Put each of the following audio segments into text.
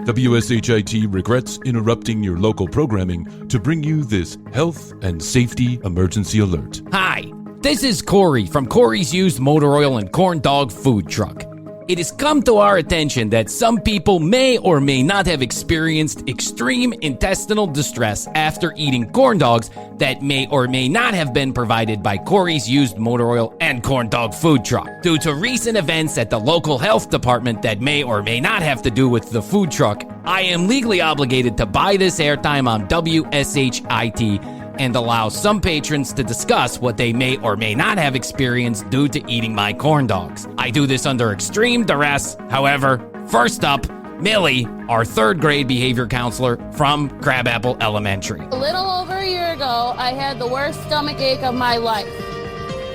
WSHIT regrets interrupting your local programming to bring you this health and safety emergency alert. Hi, this is Corey from Corey's Used Motor Oil and Corn Dog Food Truck. It has come to our attention that some people may or may not have experienced extreme intestinal distress after eating corn dogs that may or may not have been provided by Corey's Used Motor Oil and Corn Dog Food Truck. Due to recent events at the local health department that may or may not have to do with the food truck, I am legally obligated to buy this airtime on WSHIT and allow some patrons to discuss what they may or may not have experienced due to eating my corn dogs. I do this under extreme duress. However, first up, Millie, our third grade behavior counselor from Crabapple Elementary. A little over a year ago, I had the worst stomach ache of my life.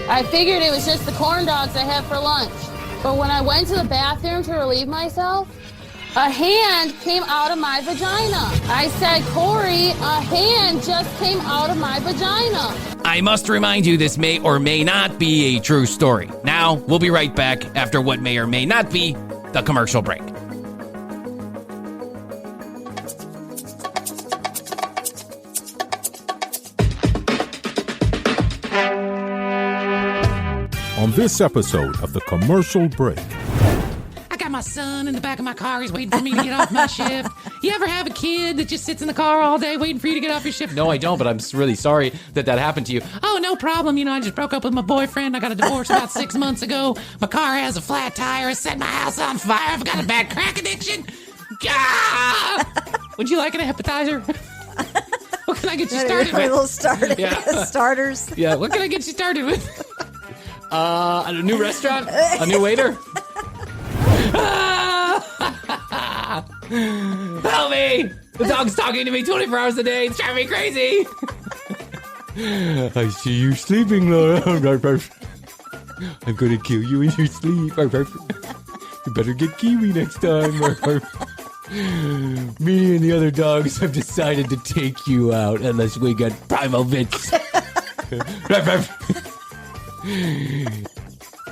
I figured it was just the corn dogs I had for lunch. But when I went to the bathroom to relieve myself, a hand came out of my vagina. I said, Corey, a hand just came out of my vagina. I must remind you this may or may not be a true story. Now, we'll be right back after what may or may not be the commercial break. On this episode of The Commercial Break. My son in the back of my car. He's waiting for me to get off my shift. You ever have a kid that just sits in the car all day waiting for you to get off your shift? No, I don't, but I'm really sorry that happened to you. Oh, no problem. I just broke up with my boyfriend. I got a divorce about 6 months ago. My car has a flat tire. It set my house on fire. I've got a bad crack addiction. Would you like an appetizer? What can I get you started with? A little started. Yeah. Starters. Yeah, what can I get you started with? A new restaurant? A new waiter? Help me! The dog's talking to me 24 hours a day. It's driving me crazy. I see you sleeping, Laura. I'm going to kill you in your sleep. You better get Kiwi next time. Me and the other dogs have decided to take you out unless we get primal bits.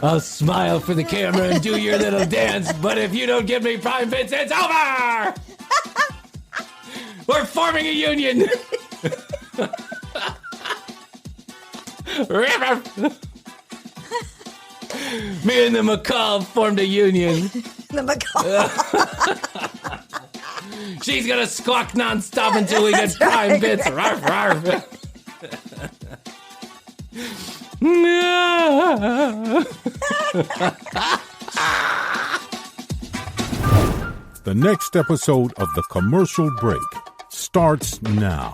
I'll smile for the camera and do your little dance, but if you don't give me prime bits, it's over! We're forming a union! Me and the macaw formed a union. The macaw. She's gonna squawk nonstop until we get prime bits. Ruff, ruff. The next episode of The Commercial Break starts now.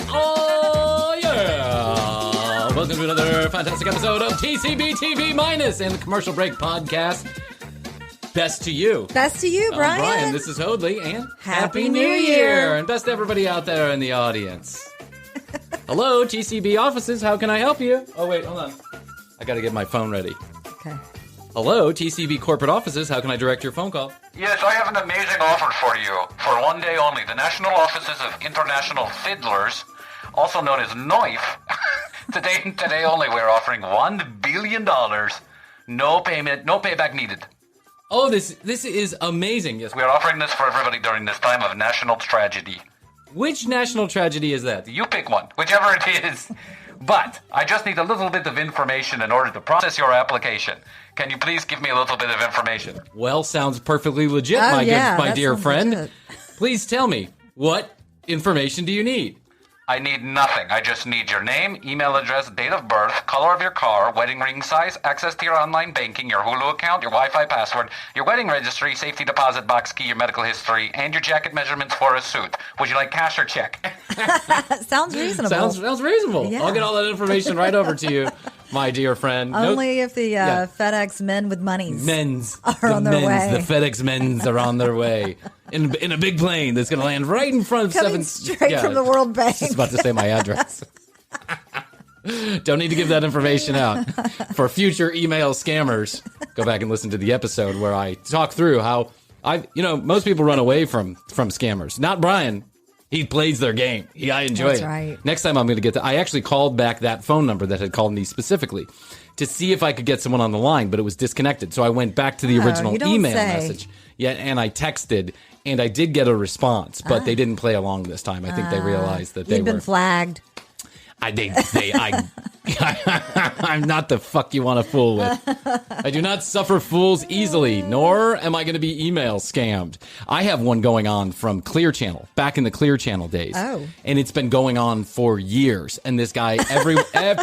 Oh, yeah! Welcome to another fantastic episode of TCBTV Minus and the Commercial Break Podcast. Best to you. Best to you, Bryan. I'm Bryan, this is Hoadley, and Happy New Year. And best to everybody out there in the audience. Hello, TCB offices, how can I help you? Oh, wait, hold on. I gotta get my phone ready. Okay. Hello, TCB corporate offices, how can I direct your phone call? Yes, I have an amazing offer for you. For one day only, the National Offices of International Fiddlers, also known as NOIF, today only, we're offering $1 billion. No payment, no payback needed. Oh, this is amazing. Yes. We're offering this for everybody during this time of national tragedy. Which national tragedy is that? You pick one, whichever it is. But I just need a little bit of information in order to process your application. Can you please give me a little bit of information? Well, sounds perfectly legit, my dear friend. Legit. Please tell me, what information do you need? I need nothing. I just need your name, email address, date of birth, color of your car, wedding ring size, access to your online banking, your Hulu account, your Wi-Fi password, your wedding registry, safety deposit box key, your medical history, and your jacket measurements for a suit. Would you like cash or check? Sounds reasonable. Sounds reasonable. Yeah. I'll get all that information right over to you, my dear friend. Only if the FedEx men with monies are on their way. The FedEx men's are on their way. In a big plane that's going to land right in front of Coming straight from the World Bank. I was about to say my address. Don't need to give that information out. For future email scammers, go back and listen to the episode where I talk through how most people run away from scammers. Not Bryan. He plays their game. I enjoy That's it. right. Next time I'm going to get I actually called back that phone number that had called me specifically to see if I could get someone on the line, but it was disconnected. So I went back to the original you don't email say. message. Yeah, and I texted, and I did get a response, but they didn't play along this time. I think they realized that they You've been flagged. I'm not the fuck you want to fool with. I do not suffer fools easily, nor am I going to be email scammed. I have one going on from Clear Channel, back in the Clear Channel days. Oh. And it's been going on for years. And this guy,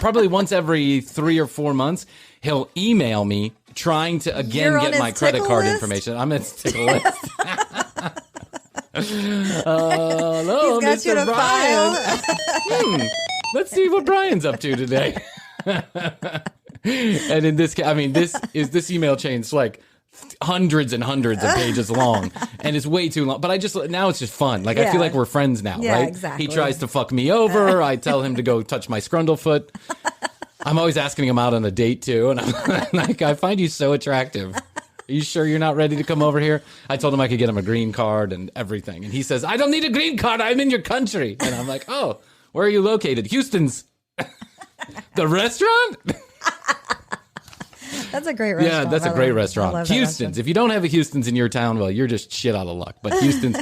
probably once every 3 or 4 months, he'll email me trying to, again, get my credit card information. I'm at tickle list. Hello, He's got Mr. you to Bryan. file. Let's see what Brian's up to today. And in this, this email chain's like hundreds and hundreds of pages long, and it's way too long. But now it's just fun. Like I feel like we're friends now, Yeah, right? exactly. He tries to fuck me over. I tell him to go touch my scrundlefoot. I'm always asking him out on a date too, and I'm like, I find you so attractive. Are you sure you're not ready to come over here? I told him I could get him a green card and everything, and he says, I don't need a green card. I'm in your country, and I'm like, oh. Where are you located? Houston's. The restaurant? That's a great restaurant. Yeah, that's a great restaurant. Houston's. If you don't have a Houston's in your town, well, you're just shit out of luck. But Houston's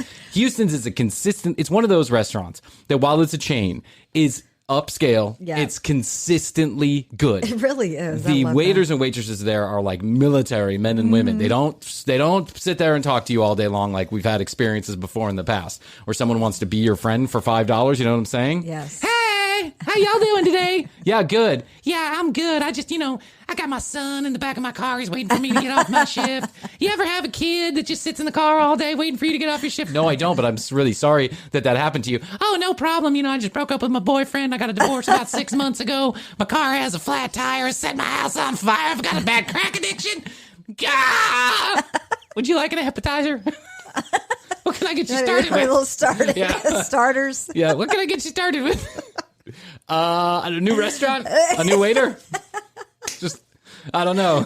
is it's one of those restaurants that while it's a chain, is upscale. Yeah. It's consistently good. It really is. The waiters and waitresses there are like military men and women. They don't sit there and talk to you all day long like we've had experiences before in the past where someone wants to be your friend for $5. You know what I'm saying? Yes. Hey, how y'all doing today? Yeah, good. Yeah, I'm good. I just, I got my son in the back of my car. He's waiting for me to get off my shift. You ever have a kid that just sits in the car all day waiting for you to get off your shift? No, I don't, but I'm really sorry that happened to you. Oh, no problem. I just broke up with my boyfriend. I got a divorce about 6 months ago. My car has a flat tire. It set my house on fire. I've got a bad crack addiction. Gah! Would you like an appetizer? What can I get you started with? A little starters. Yeah, what can I get you started with? A new restaurant? A new waiter? Just, I don't know.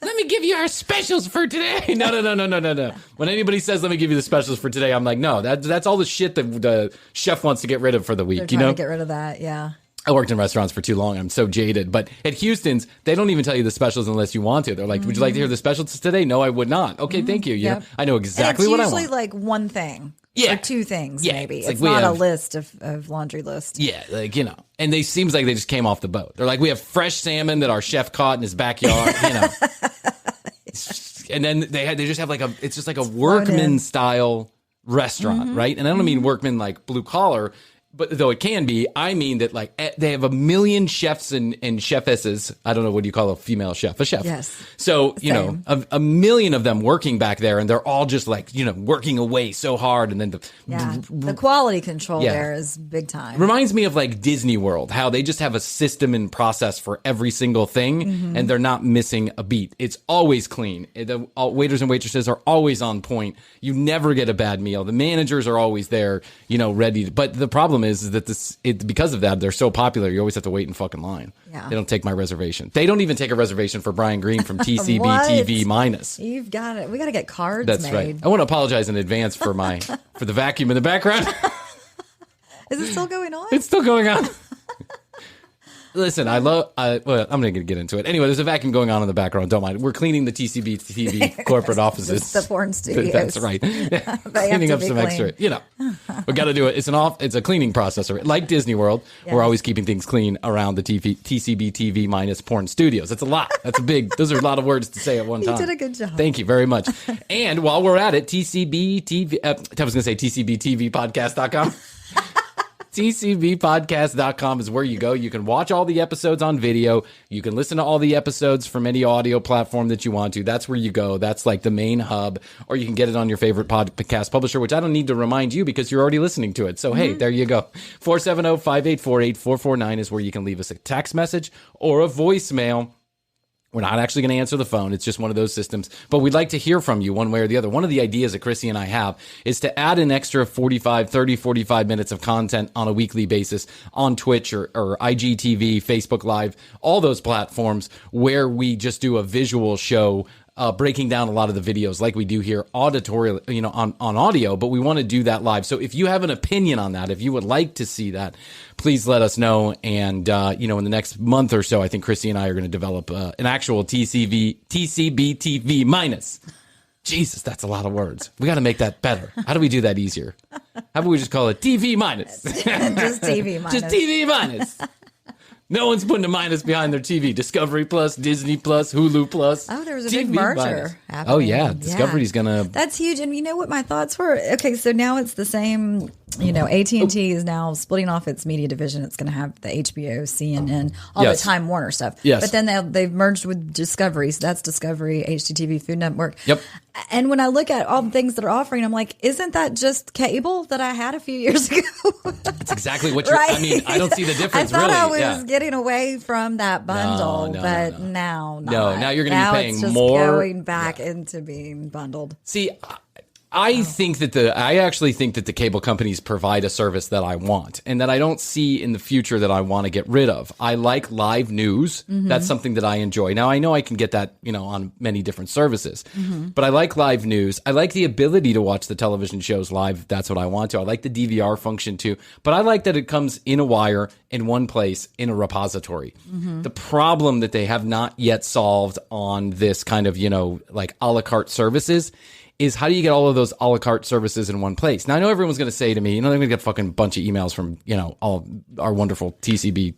Let me give you our specials for today. No. When anybody says, let me give you the specials for today, I'm like, no, that's all the shit that the chef wants to get rid of for the week. They're trying to get rid of that, yeah. I worked in restaurants for too long. I'm so jaded. But at Houston's, they don't even tell you the specials unless you want to. They're like, would you like to hear the specials today? No, I would not. Okay, thank you. Yep. know, I know exactly what I want. It's usually like one thing. Yeah. Or two things, Yeah, maybe. it's It's, like we not have- a list of laundry list. Yeah, like, and they seems like they just came off the boat. They're like, we have fresh salmon that our chef caught in his backyard, And then they just have it's just like a workman style restaurant, right? And I don't mean workman like blue collar, but though it can be, I mean that like they have a million chefs and chefesses. I don't know, what do you call a female chef? A chef. Yes. So, Same. a million of them working back there, and they're all just like, working away so hard. And then The quality control Yeah. there is big time. reminds me of like Disney World, how they just have a system and process for every single thing, and they're not missing a beat. It's always clean. The waiters and waitresses are always on point. You never get a bad meal. The managers are always there, ready. But the problem is that because of that, they're so popular. You always have to wait in fucking line. Yeah. They don't take my reservation. They don't even take a reservation for Brian Green from TCBTV minus. You've got it. We got to get cards That's made. right. I want to apologize in advance for for the vacuum in the background. Is it still going on? It's still going on. Listen, I'm going to get into it. Anyway, there's a vacuum going on in the background. Don't mind. We're cleaning the TCBTV corporate offices. It's the porn studios. That's right. Cleaning up some extra. We got to do it. It's a cleaning process. Like Disney World, we're always keeping things clean around the TCBTV minus porn studios. That's a lot. That's those are a lot of words to say at one time. You did a good job. Thank you very much. And while we're at it, TCBTV, I was going to say TCBTVpodcast.com. TCBpodcast.com is where you go. You can watch all the episodes on video. You can listen to all the episodes from any audio platform that you want to. That's where you go. That's like the main hub. Or you can get it on your favorite podcast publisher, which I don't need to remind you because you're already listening to it. So, hey, there you go. 470-584-8449 is where you can leave us a text message or a voicemail. We're not actually going to answer the phone. It's just one of those systems. But we'd like to hear from you one way or the other. One of the ideas that Krissy and I have is to add an extra 45 minutes of content on a weekly basis on Twitch or IGTV, Facebook Live, all those platforms where we just do a visual show breaking down a lot of the videos like we do here auditory, on audio, but we want to do that live. So if you have an opinion on that, if you would like to see that, please let us know. And, in the next month or so, I think Krissy and I are going to develop an actual TCBTV minus. Jesus, that's a lot of words. We got to make that better. How do we do that easier? How about we just call it TV minus? Just TV minus. Just TV minus. No one's putting a minus behind their TV. Discovery Plus, Disney Plus, Hulu Plus. Oh, there was a TV big merger minus. happening. Oh, yeah. Discovery's going to... That's huge. And you know what my thoughts were? Okay, so now it's the same... AT&T is now splitting off its media division. It's going to have the HBO, CNN, all the Time Warner stuff. Yes. But then they've merged with Discovery. So that's Discovery, HGTV, Food Network. Yep. And when I look at all the things that are offering, I'm like, isn't that just cable that I had a few years ago? That's exactly what you're... Right? I mean, I don't see the difference, I thought really. I was getting away from that bundle, but now not. Now you're going to be paying it's just more. Going back into being bundled. See, I actually think that the cable companies provide a service that I want and that I don't see in the future that I want to get rid of. I like live news. Mm-hmm. That's something that I enjoy. Now, I know I can get that, on many different services, but I like live news. I like the ability to watch the television shows live if that's what I want to. I like the DVR function too, but I like that it comes in a wire in one place in a repository. Mm-hmm. The problem that they have not yet solved on this kind of, like a la carte services is how do you get all of those a la carte services in one place? Now, I know everyone's going to say to me, they're going to get a fucking bunch of emails from, all our wonderful TCB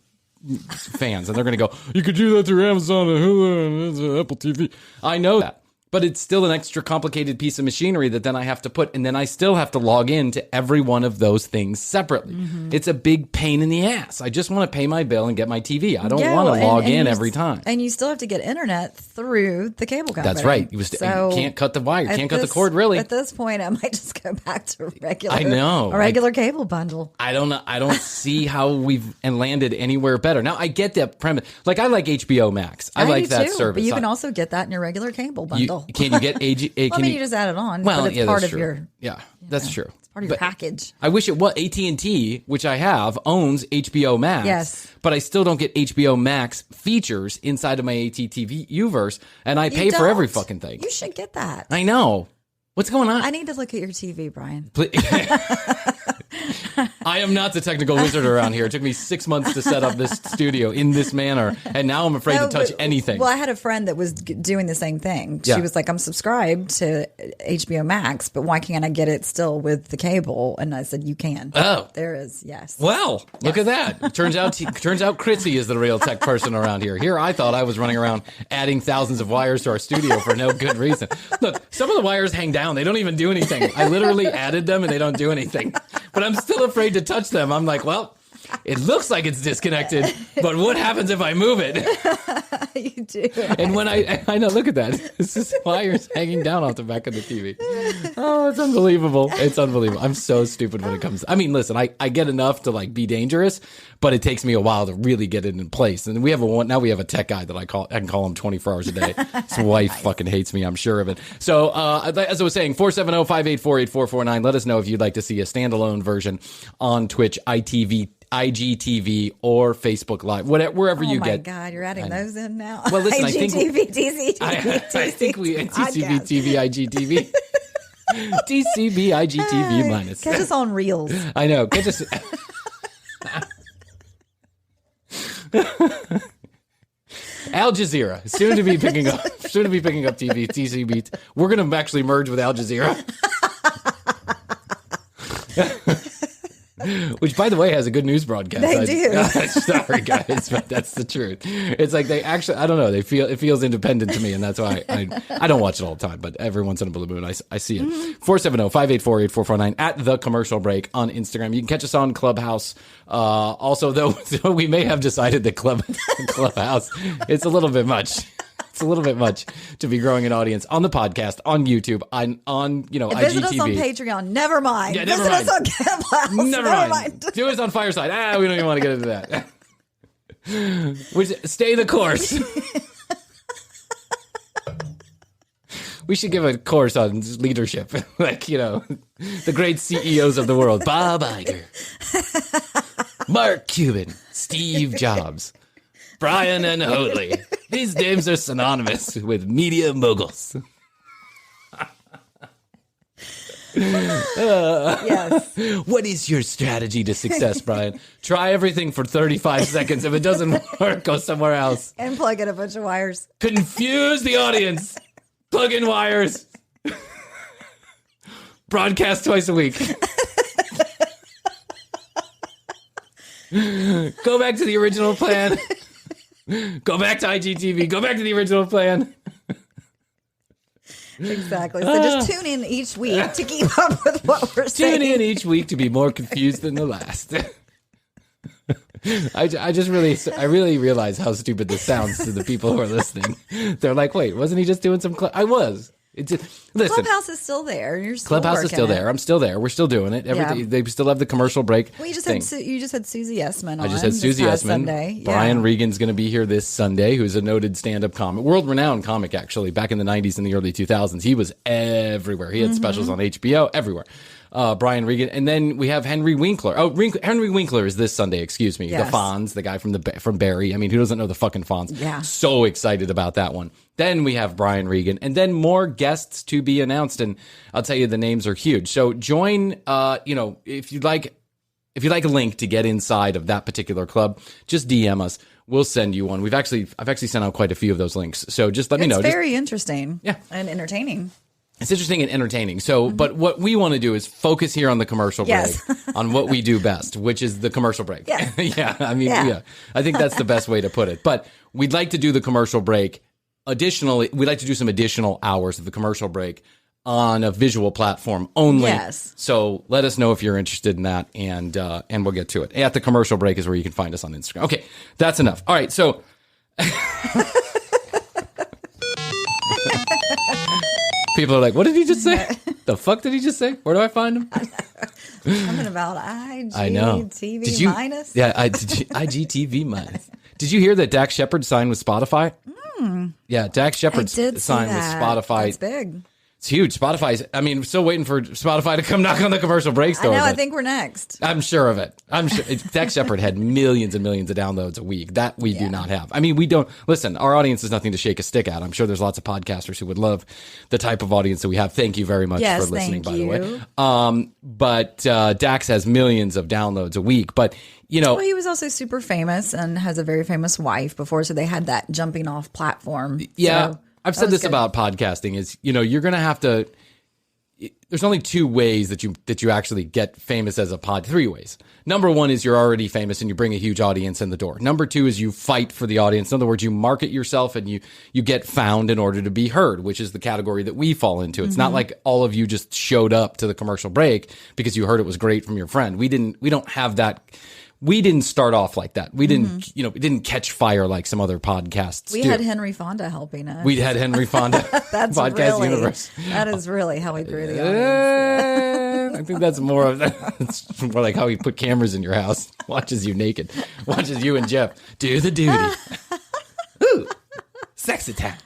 fans. And they're going to go, you could do that through Amazon and Hulu and Apple TV. I know that. But it's still an extra complicated piece of machinery that then I have to put, and then I still have to log in to every one of those things separately. Mm-hmm. It's a big pain in the ass. I just want to pay my bill and get my TV. I don't want to log in every time. And you still have to get internet through the cable company. That's right. You can't cut the wire. You can't cut the cord, really. At this point, I might just go back to regular. I know. A regular cable bundle. I don't know. I don't see how we've landed anywhere better. Now, I get that premise. Like, I like HBO Max. I like that service. But you can also get that in your regular cable bundle. Can you get AG? You just add it on. Well, but it's part of true. your. Yeah, that's true. It's part of your package. I wish it was AT&T, which I have, owns HBO Max. Yes. But I still don't get HBO Max features inside of my AT&T Uverse, and I pay for every fucking thing. You should get that. I know. What's going on? I need to look at your TV, Brian. I am not the technical wizard around here. It took me 6 months to set up this studio in this manner, and now I'm afraid to touch anything. Well, I had a friend that was doing the same thing. She was like, I'm subscribed to HBO Max, but why can't I get it still with the cable? And I said, you can. Oh. There is, yes. Well, look at that. Turns out Krissy is the real tech person around here. Here, I thought I was running around adding thousands of wires to our studio for no good reason. Look, some of the wires hang down. They don't even do anything. I literally added them, and they don't do anything. But I'm still afraid to touch them. I'm like, well, it looks like it's disconnected, but what happens if I move it? You do. And when I know, look at that. It's just wires hanging down off the back of the TV. Oh, it's unbelievable. It's unbelievable. I'm so stupid when it comes. I mean, listen, I get enough to like be dangerous, but it takes me a while to really get it in place. And we have a tech guy that I can call him 24 hours a day. His wife fucking hates me, I'm sure of it. So, as I was saying, 470-584-8449. Let us know if you'd like to see a standalone version on Twitch, IGTV, or Facebook Live, wherever you get. Oh my God, you're adding those in now. Well, listen, IGTV, I think we TCBTV, IGTV. TCB, IGTV minus. Catch us on Reels. I know. Catch us. Al Jazeera, soon to be picking up TV, TCB. We're going to actually merge with Al Jazeera. Which, by the way, has a good news broadcast. They do. Sorry, guys, but that's the truth. It's like they actually, I don't know, it feels independent to me, and that's why I don't watch it all the time, but every once in a blue moon, I see it. 470-584-8449 at The Commercial Break on Instagram. You can catch us on Clubhouse. Also, though, we may have decided that Clubhouse, it's a little bit much. It's a little bit much to be growing an audience on the podcast, on YouTube, on IGTV. Visit us on Patreon. Never mind. Yeah, never Visit mind. us on Clubhouse. Never mind. Do us on Fireside. We don't even want to get into that. Stay the course. We should give a course on leadership, like, the great CEOs of the world. Bob Iger, Mark Cuban, Steve Jobs, Bryan and Hoadley. These names are synonymous with media moguls. Yes. What is your strategy to success, Bryan? Try everything for 35 seconds. If it doesn't work, go somewhere else. And plug in a bunch of wires. Confuse the audience. Plug in wires. Broadcast twice a week. Go back to the original plan. Go back to IGTV. Go back to the original plan. Exactly. So just tune in each week to keep up with what we're saying. Tune in each week to be more confused than the last. I really realize how stupid this sounds to the people who are listening. They're like, wait, wasn't he just doing some? I was. Listen, Clubhouse is still there. You're still Clubhouse is still there. I'm still there. We're still doing it. They still have the commercial break. Well, you just had Susie Essman on. I just had Susie Essman. Sunday. Bryan Regan's going to be here this Sunday, who's a noted stand-up comic, world-renowned comic, actually. Back in the 90s and the early 2000s, he was everywhere. He had specials on HBO, everywhere. Bryan Regan. And then we have Henry Winkler. Henry Winkler is this Sunday, excuse me. Yes. The Fonz, the guy from Barry. I mean, who doesn't know the fucking Fonz? Yeah. So excited about that one. Then we have Bryan Regan, and then more guests to be announced. And I'll tell you, the names are huge. So join, if you'd like a link to get inside of that particular club, just DM us. We'll send you one. I've actually sent out quite a few of those links. So just let me know. It's very interesting. Yeah. And entertaining. It's interesting and entertaining. So, but what we want to do is focus here on the commercial break, on what we do best, which is the commercial break. Yeah. I think that's the best way to put it. But we'd like to do the commercial break. Additionally, we'd like to do some additional hours of the commercial break on a visual platform only. Yes. So let us know if you're interested in that, and we'll get to it. At the commercial break is where you can find us on Instagram. Okay, that's enough. All right, so. People are like, what did he just say? The fuck did he just say? Where do I find him? Something about IGTV I know. minus? Yeah, IGTV minus. Did you hear that Dax Shepard signed with Spotify? Yeah, Dax Shepard signed with Spotify. That's big. It's huge. Still waiting for Spotify to come knock on the commercial break store. I think we're next. I'm sure of it. I'm sure. Dax Shepard had millions and millions of downloads a week. That we do not have. I mean, we don't. Listen, our audience is nothing to shake a stick at. I'm sure there's lots of podcasters who would love the type of audience that we have. Thank you very much for listening, by the way. But Dax has millions of downloads a week. But, well, he was also super famous and has a very famous wife before, so they had that jumping off platform. Yeah. So I've said this about podcasting is, you're going to have to, there's only two ways that you actually get famous as a three ways. Number one is you're already famous and you bring a huge audience in the door. Number two is you fight for the audience. In other words, you market yourself and you get found in order to be heard, which is the category that we fall into. It's not like all of you just showed up to the commercial break because you heard it was great from your friend. We don't have that. We didn't start off like that. We didn't, we didn't catch fire like some other podcasts We had Henry Fonda helping us. We had Henry Fonda. That's Podcast Universe. That is really how we grew the audience. I think that's more of that. It's more like how he put cameras in your house, watches you naked, watches you and Jeff do the duty. Ooh, sex attack.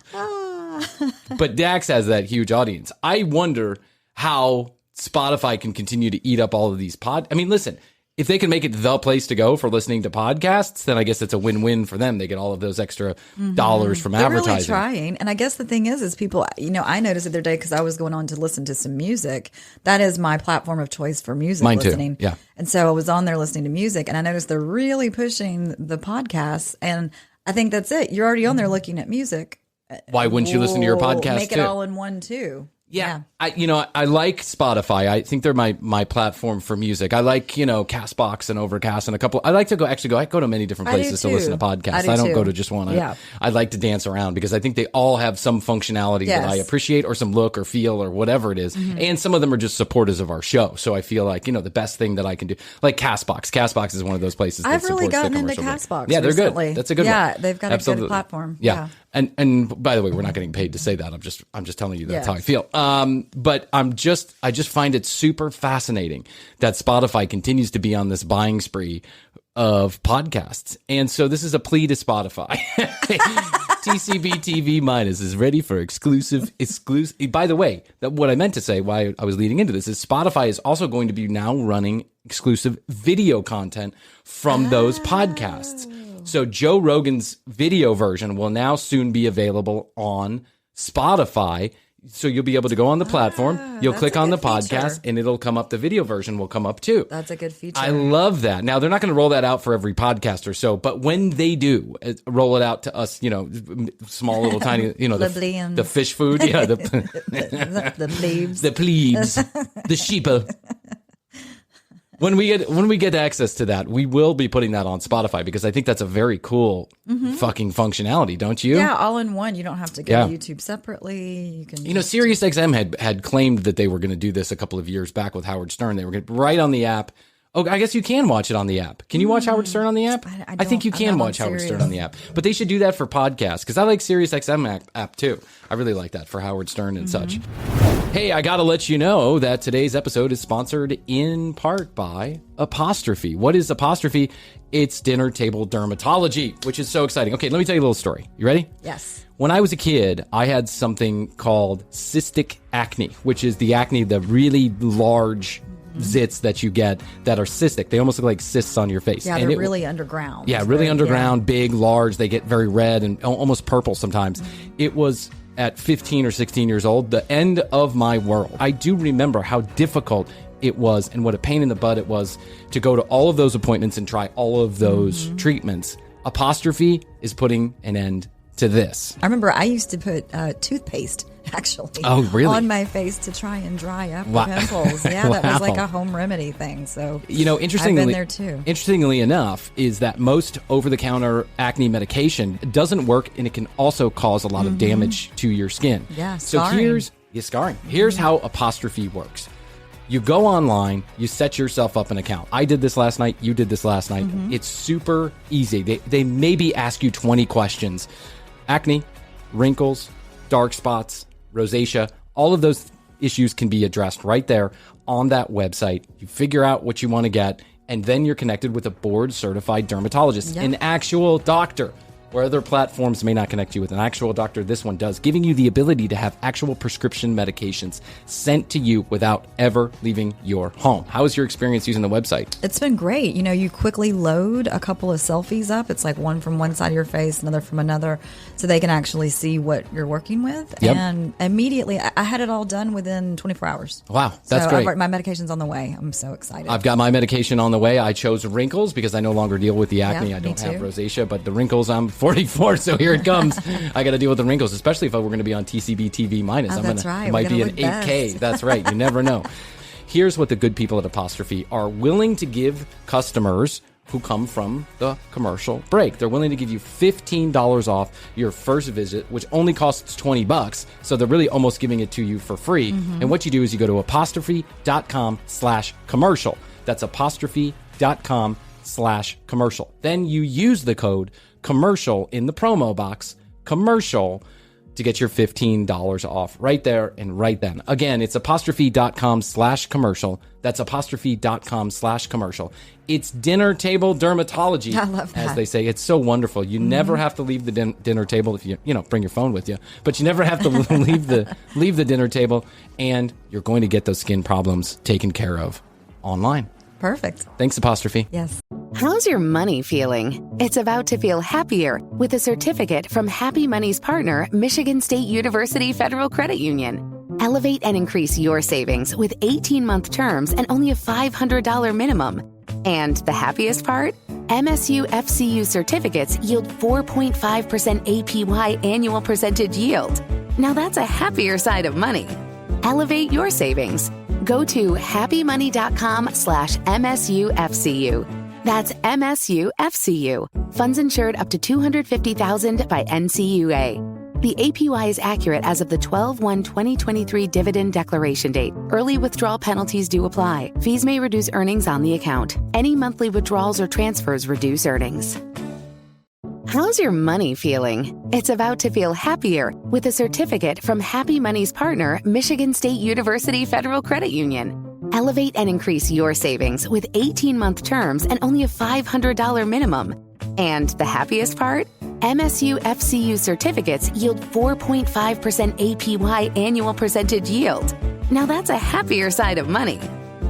But Dax has that huge audience. I wonder how Spotify can continue to eat up all of these listen. If they can make it the place to go for listening to podcasts, then I guess it's a win-win for them. They get all of those extra dollars from advertising. They're really trying. And I guess the thing is people, I noticed the other day because I was going on to listen to some music. That is my platform of choice for music listening. Too. Yeah. And so I was on there listening to music and I noticed they're really pushing the podcasts. And I think that's it. You're already on there looking at music. Why wouldn't you listen to your podcast Make it all in one too. Yeah. I like Spotify. I think they're my platform for music. I like, Castbox and Overcast and a couple. I like to I go to many different places to listen to podcasts. I don't go to just one. I like to dance around because I think they all have some functionality that I appreciate or some look or feel or whatever it is. And some of them are just supporters of our show. So I feel like, the best thing that I can do, like Castbox. Castbox is one of those places that I've really supports gotten the into Castbox Yeah, they're recently. good. That's a good one. Yeah, they've got a good platform. Yeah. And by the way, we're not getting paid to say that. I'm just telling you that's how I feel. But I just find it super fascinating that Spotify continues to be on this buying spree of podcasts. And so this is a plea to Spotify. TCBTV minus is ready for exclusive. By the way, what I meant to say, why I was leading into this, is Spotify is also going to be now running exclusive video content from those podcasts. So Joe Rogan's video version will now soon be available on Spotify. So you'll be able to go on the platform, you'll click on the podcast, and it'll come up. The video version will come up too. That's a good feature. I love that. Now, they're not going to roll that out for every podcast or so, but when they do roll it out to us, small little tiny, the fish food, the plebes. The plebes, the sheeple. When we get access to that, we will be putting that on Spotify because I think that's a very cool fucking functionality, don't you? Yeah, all in one. You don't have to go to YouTube separately. You can. SiriusXM had claimed that they were going to do this a couple of years back with Howard Stern. They were going to right on the app. Oh, I guess you can watch it on the app. Can you watch Howard Stern on the app? I think you can watch Howard Stern on the app. But they should do that for podcasts because I like SiriusXM app too. I really like that for Howard Stern and such. Hey, I got to let you know that today's episode is sponsored in part by Apostrophe. What is Apostrophe? It's dinner table dermatology, which is so exciting. Okay, let me tell you a little story. You ready? Yes. When I was a kid, I had something called cystic acne, which is the acne, the really large zits that you get that are cystic. They almost look like cysts on your face. Yeah, they're really underground. Yeah, really underground, big, large. They get very red and almost purple sometimes. It was at 15 or 16 years old, the end of my world. I do remember how difficult it was and what a pain in the butt it was to go to all of those appointments and try all of those treatments. Apostrophe is putting an end to this. I remember I used to put toothpaste actually on my face to try and dry up the pimples. Yeah, that was like a home remedy thing. So interestingly, I've been there too. Interestingly enough, is that most over-the-counter acne medication doesn't work, and it can also cause a lot of damage to your skin. Yeah, scarring. So here's how Apostrophe works. You go online, you set yourself up an account. I did this last night. You did this last night. It's super easy. They maybe ask you 20 questions. Acne, wrinkles, dark spots, rosacea, all of those issues can be addressed right there on that website. You figure out what you want to get, and then you're connected with a board-certified dermatologist, an actual doctor. Where other platforms may not connect you with an actual doctor, this one does, giving you the ability to have actual prescription medications sent to you without ever leaving your home. How was your experience using the website? It's been great. You quickly load a couple of selfies up. It's like one from one side of your face, another from another, so they can actually see what you're working with. Yep. And immediately, I had it all done within 24 hours. Wow, that's great. My medication's on the way. I'm so excited. I've got my medication on the way. I chose wrinkles because I no longer deal with the acne. Yeah, I don't have rosacea, but the wrinkles, I'm 44, so here it comes. I got to deal with the wrinkles, especially if we're going to be on TCBTV minus. That's right. It might be an 8K. That's right. You never know. Here's what the good people at Apostrophe are willing to give customers who come from the commercial break. They're willing to give you $15 off your first visit, which only costs $20. So they're really almost giving it to you for free. And what you do is you go to apostrophe.com/commercial. That's apostrophe.com/commercial. Then you use the code commercial in the promo box, commercial, to get your $15 off right there and right then. Again, it's apostrophe.com/commercial. That's apostrophe.com/commercial. It's dinner table dermatology. I love that. As they say. It's so wonderful. You never have to leave the dinner table if you bring your phone with you, but you never have to leave the dinner table, and you're going to get those skin problems taken care of online. Perfect. Thanks, Apostrophe. Yes. How's your money feeling? It's about to feel happier with a certificate from Happy Money's partner, Michigan State University Federal Credit Union. Elevate and increase your savings with 18-month terms and only a $500 minimum. And the happiest part? MSU FCU certificates yield 4.5% APY annual percentage yield. Now that's a happier side of money. Elevate your savings. Go to happymoney.com/MSUFCU. That's MSUFCU. Funds insured up to $250,000 by NCUA. The APY is accurate as of the 12/1/2023 dividend declaration date. Early withdrawal penalties do apply. Fees may reduce earnings on the account. Any monthly withdrawals or transfers reduce earnings. How's your money feeling? It's about to feel happier with a certificate from Happy Money's partner, Michigan State University Federal Credit Union. Elevate and increase your savings with 18-month terms and only a $500 minimum. And the happiest part? MSU FCU certificates yield 4.5% APY annual percentage yield. Now that's a happier side of money.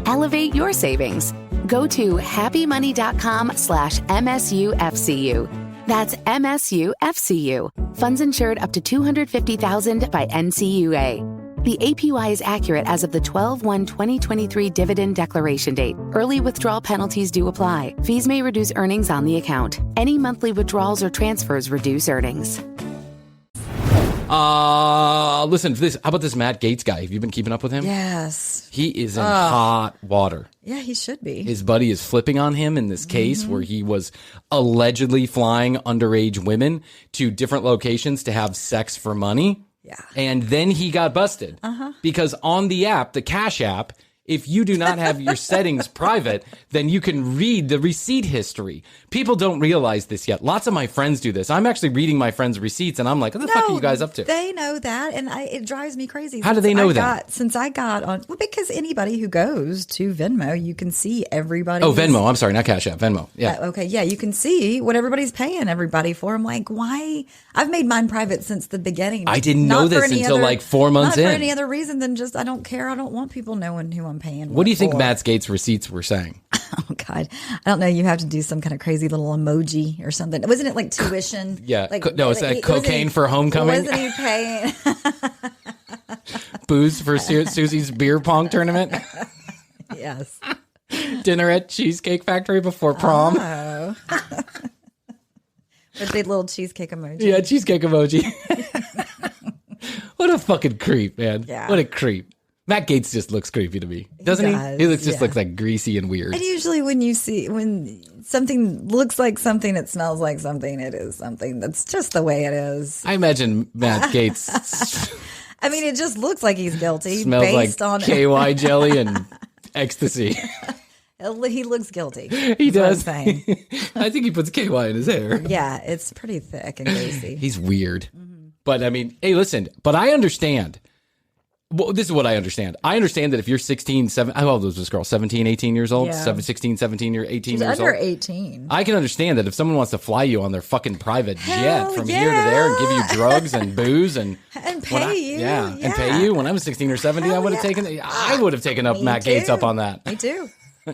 Elevate your savings. Go to happymoney.com/MSUFCU. That's MSUFCU. Funds insured up to $250,000 by NCUA. The APY is accurate as of the 12/1/2023 dividend declaration date. Early withdrawal penalties do apply. Fees may reduce earnings on the account. Any monthly withdrawals or transfers reduce earnings. Listen, how about this Matt Gaetz guy? Have you been keeping up with him? Yes. He is in hot water. Yeah, he should be. His buddy is flipping on him in this case where he was allegedly flying underage women to different locations to have sex for money. Yeah. And then he got busted because on the app, the Cash App, if you do not have your settings private, then you can read the receipt history. People don't realize this yet. Lots of my friends do this. I'm actually reading my friends' receipts, and I'm like, what the fuck are you guys up to? They know that, and it drives me crazy. How do they know that? Since I got on, well, because anybody who goes to Venmo, you can see everybody. Oh, Venmo. I'm sorry, not Cash App. Venmo. Yeah. Okay. Yeah, you can see what everybody's paying everybody for. I'm like, why? I've made mine private since the beginning. I didn't know this until like 4 months in. Not for any other reason than just I don't care. I don't want people knowing who I'm paying. What do you think Matt Gaetz' receipts were saying? Oh, God. I don't know. You have to do some kind of crazy little emoji or something. Wasn't it like tuition? Yeah. Like, no, it's like cocaine for homecoming. Wasn't he paying? Booze for Susie's beer pong tournament. Yes. Dinner at Cheesecake Factory before prom. Oh. With the little cheesecake emoji. Yeah, cheesecake emoji. What a fucking creep, man. Yeah. What a creep. Matt Gaetz just looks creepy to me, doesn't he? He just looks like greasy and weird. And usually when something looks like something, it smells like something, it is something. That's just the way it is. I imagine Matt Gaetz. I mean, it just looks like he's guilty. Smells based like on KY jelly and ecstasy. He looks guilty. He does. I think he puts KY in his hair. Yeah, it's pretty thick and greasy. He's weird. But I mean, hey, listen, but I understand. Well, this is what I understand. I understand that if you're 16, 17, how old was this girl? 17, 18 years old? Yeah. 16, 17, or 18 She's years under old? 18. I can understand that if someone wants to fly you on their fucking private jet from here to there and give you drugs and booze and pay you. Yeah, and pay you. When I was 16 or 17, I would have taken up Matt Gaetz up on that. Me too.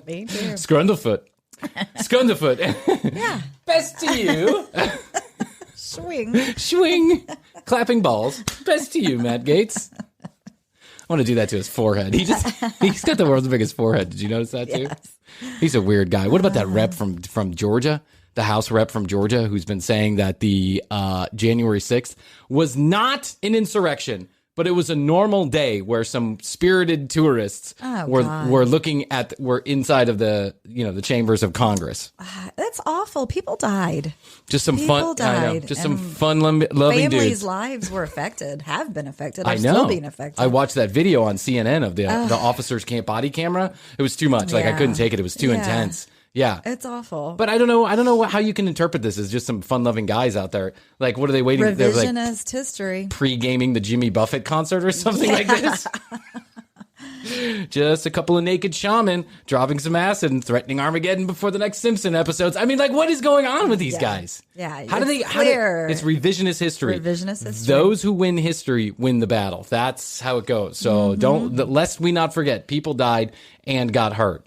Me too. Scrundlefoot. Yeah. Best to you. Swing. Clapping balls. Best to you, Matt Gaetz. I want to do that to his forehead. He's got the world's biggest forehead. Did you notice that too? Yes. He's a weird guy. What about that rep from Georgia? The House rep from Georgia who's been saying that the January 6th was not an insurrection, but it was a normal day where some spirited tourists were inside of the chambers of Congress. That's awful. People died. Just some fun. Died. I know, just some fun loving dudes. Families' lives were affected. Have been affected. I know. Still being affected. I watched that video on CNN of the officers' body camera. It was too much. Like I couldn't take it. It was too intense. Yeah. It's awful. But I don't know how you can interpret this as just some fun-loving guys out there. Like, what are they waiting? Revisionist history. Pre-gaming the Jimmy Buffett concert or something like this. Just a couple of naked shaman dropping some acid and threatening Armageddon before the next Simpson episodes. I mean, like, what is going on with these guys? Yeah. It's revisionist history. Revisionist history. Those who win history win the battle. That's how it goes. So lest we not forget, people died and got hurt.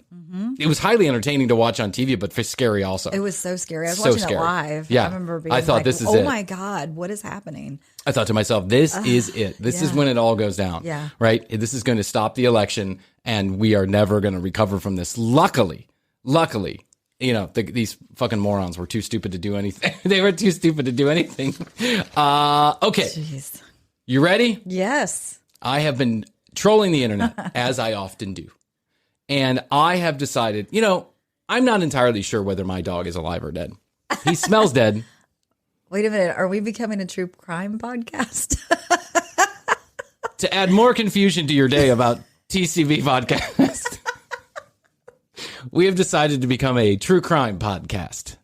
It was highly entertaining to watch on TV, but scary also. It was so scary. I was watching it live. Yeah. I remember being this is it. Oh my God, what is happening? I thought to myself, this is it. This is when it all goes down. Yeah. Right? This is going to stop the election, and we are never going to recover from this. Luckily, these fucking morons were too stupid to do anything. They were too stupid to do anything. Okay. Jeez. You ready? Yes. I have been trolling the internet, as I often do. And I have decided, I'm not entirely sure whether my dog is alive or dead. He smells dead. Wait a minute. Are we becoming a true crime podcast? To add more confusion to your day about TCB podcast, we have decided to become a true crime podcast.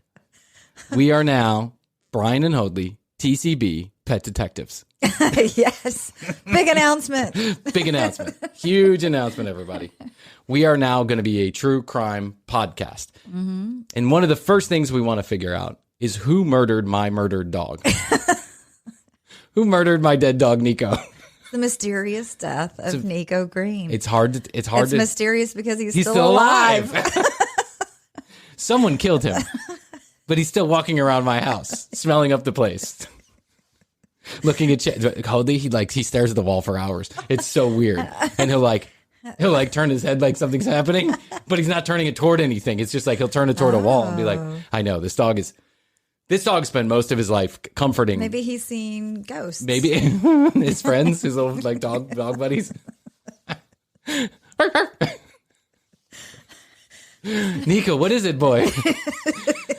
We are now Bryan and Hoadley, TCB Pet Detectives. Yes. Big announcement. Big announcement. Huge announcement, everybody. We are now going to be a true crime podcast. Mm-hmm. And one of the first things we want to figure out is who murdered my murdered dog. Who murdered my dead dog, Niko? The mysterious death of Niko Green. It's mysterious because he's still alive. Someone killed him. but he's still walking around my house, smelling up the place. Looking at Hoadley, he stares at the wall for hours. It's so weird. And he'll turn his head like something's happening, but he's not turning it toward anything. It's just like he'll turn it toward a wall and be like, I know, this dog spent most of his life comforting. Maybe he's seen ghosts. Maybe his friends, his little dog buddies. Niko, what is it, boy?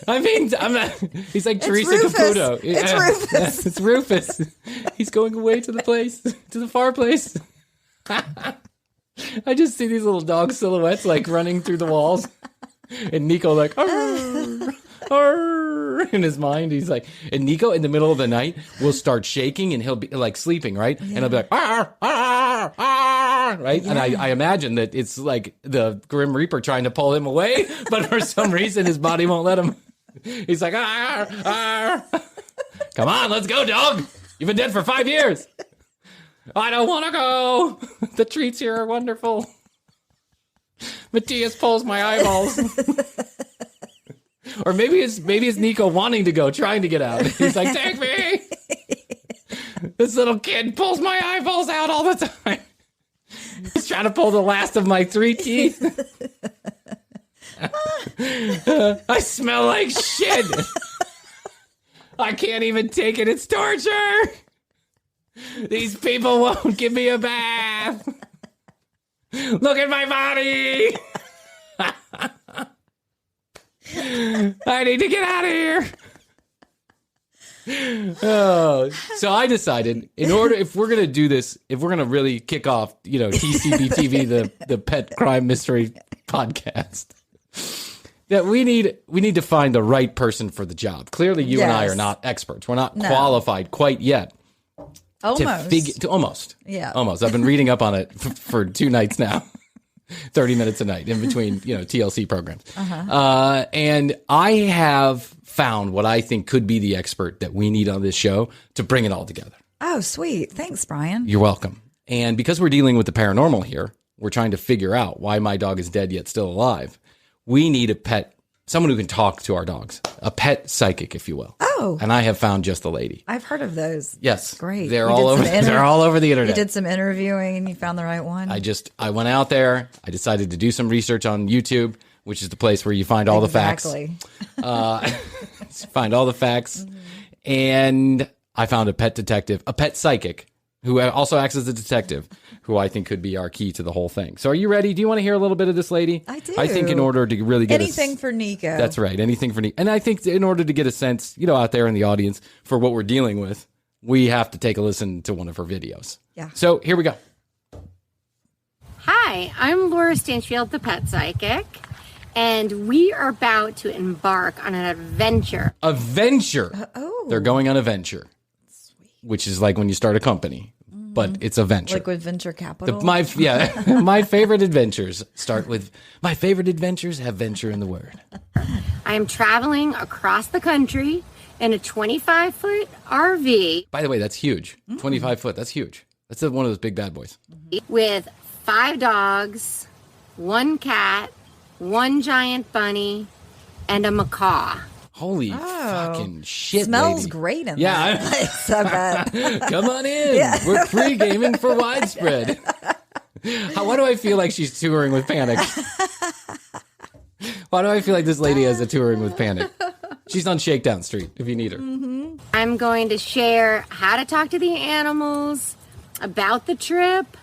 I mean, I'm not. He's like Teresa Caputo. It's Rufus. It's Rufus. He's going away to the far place. I just see these little dog silhouettes like running through the walls, and Niko like, arr, arr, in his mind. He's like, and Niko in the middle of the night will start shaking, and he'll be like sleeping, right? Yeah. And he'll be like, arr, arr, arr, right? Yeah. And I imagine that it's like the Grim Reaper trying to pull him away, but for some reason his body won't let him. He's like, arr, arr. Come on, let's go, dog. You've been dead for 5 years. I don't want to go. The treats here are wonderful. Matthias pulls my eyeballs. Or maybe it's Niko wanting to go, trying to get out. He's like, take me. This little kid pulls my eyeballs out all the time. He's trying to pull the last of my 3 teeth. I smell like shit. I can't even take it. It's torture. These people won't give me a bath. Look at my body. I need to get out of here. Oh, so I decided if we're going to do this, if we're going to really kick off, TCBTV, the pet crime mystery podcast, that we need to find the right person for the job. Clearly, you and I are not experts. We're not qualified quite yet. Almost. Yeah. Almost. I've been reading up on it for 2 nights now. 30 minutes a night in between, TLC programs. And I have found what I think could be the expert that we need on this show to bring it all together. Oh, sweet. Thanks, Bryan. You're welcome. And because we're dealing with the paranormal here, we're trying to figure out why my dog is dead yet still alive. We need a pet, someone who can talk to our dogs, a pet psychic, if you will. Oh. And I have found just the lady. I've heard of those. Yes. Great. They're all over the internet. You did some interviewing and you found the right one. I went out there. I decided to do some research on YouTube, which is the place where you find all the facts. Find all the facts. Mm-hmm. And I found a pet detective, a pet psychic, who also acts as a detective, who I think could be our key to the whole thing. So are you ready? Do you want to hear a little bit of this lady? I do. I think in order to really get anything for Niko. That's right. Anything for Niko. And I think in order to get a sense, out there in the audience for what we're dealing with, we have to take a listen to one of her videos. Yeah. So here we go. Hi, I'm Laura Stanchfield, the pet psychic, and we are about to embark on an adventure. A venture. They're going on a venture. Sweet. Which is like when you start a company. But it's a venture. Like with venture capital? My favorite adventures start with, my favorite adventures have venture in the word. I am traveling across the country in a 25-foot RV. By the way, that's huge. 25 foot, that's huge. That's one of those big bad boys. With 5 dogs, 1 cat, 1 giant bunny, and a macaw. Holy fucking shit, smells lady. Great in that place, I bet. Come on in. Yeah. We're pre-gaming for widespread. Why do I feel like she's touring with Panic? Why do I feel like this lady has a touring with Panic? She's on Shakedown Street if you need her. Mm-hmm. I'm going to share how to talk to the animals, about the trip,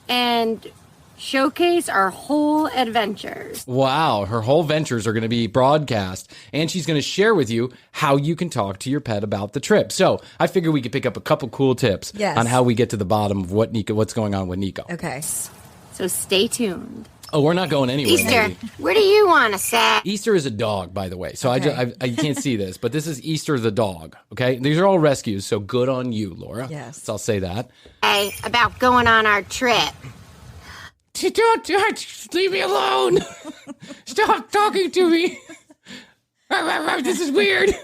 and showcase our whole adventures. Wow, her whole ventures are going to be broadcast, and she's going to share with you how you can talk to your pet about the trip. So I figured we could pick up a couple cool tips on how we get to the bottom of what's going on with Niko. Okay. So stay tuned. Oh, we're not going anywhere. Easter, where do you want to sit? Easter is a dog, by the way. So I you can't see this, but this is Easter the dog, okay? These are all rescues, so good on you, Laura. Yes. So I'll say that. Hey, about going on our trip. Don't leave me alone. Stop talking to me. This is weird.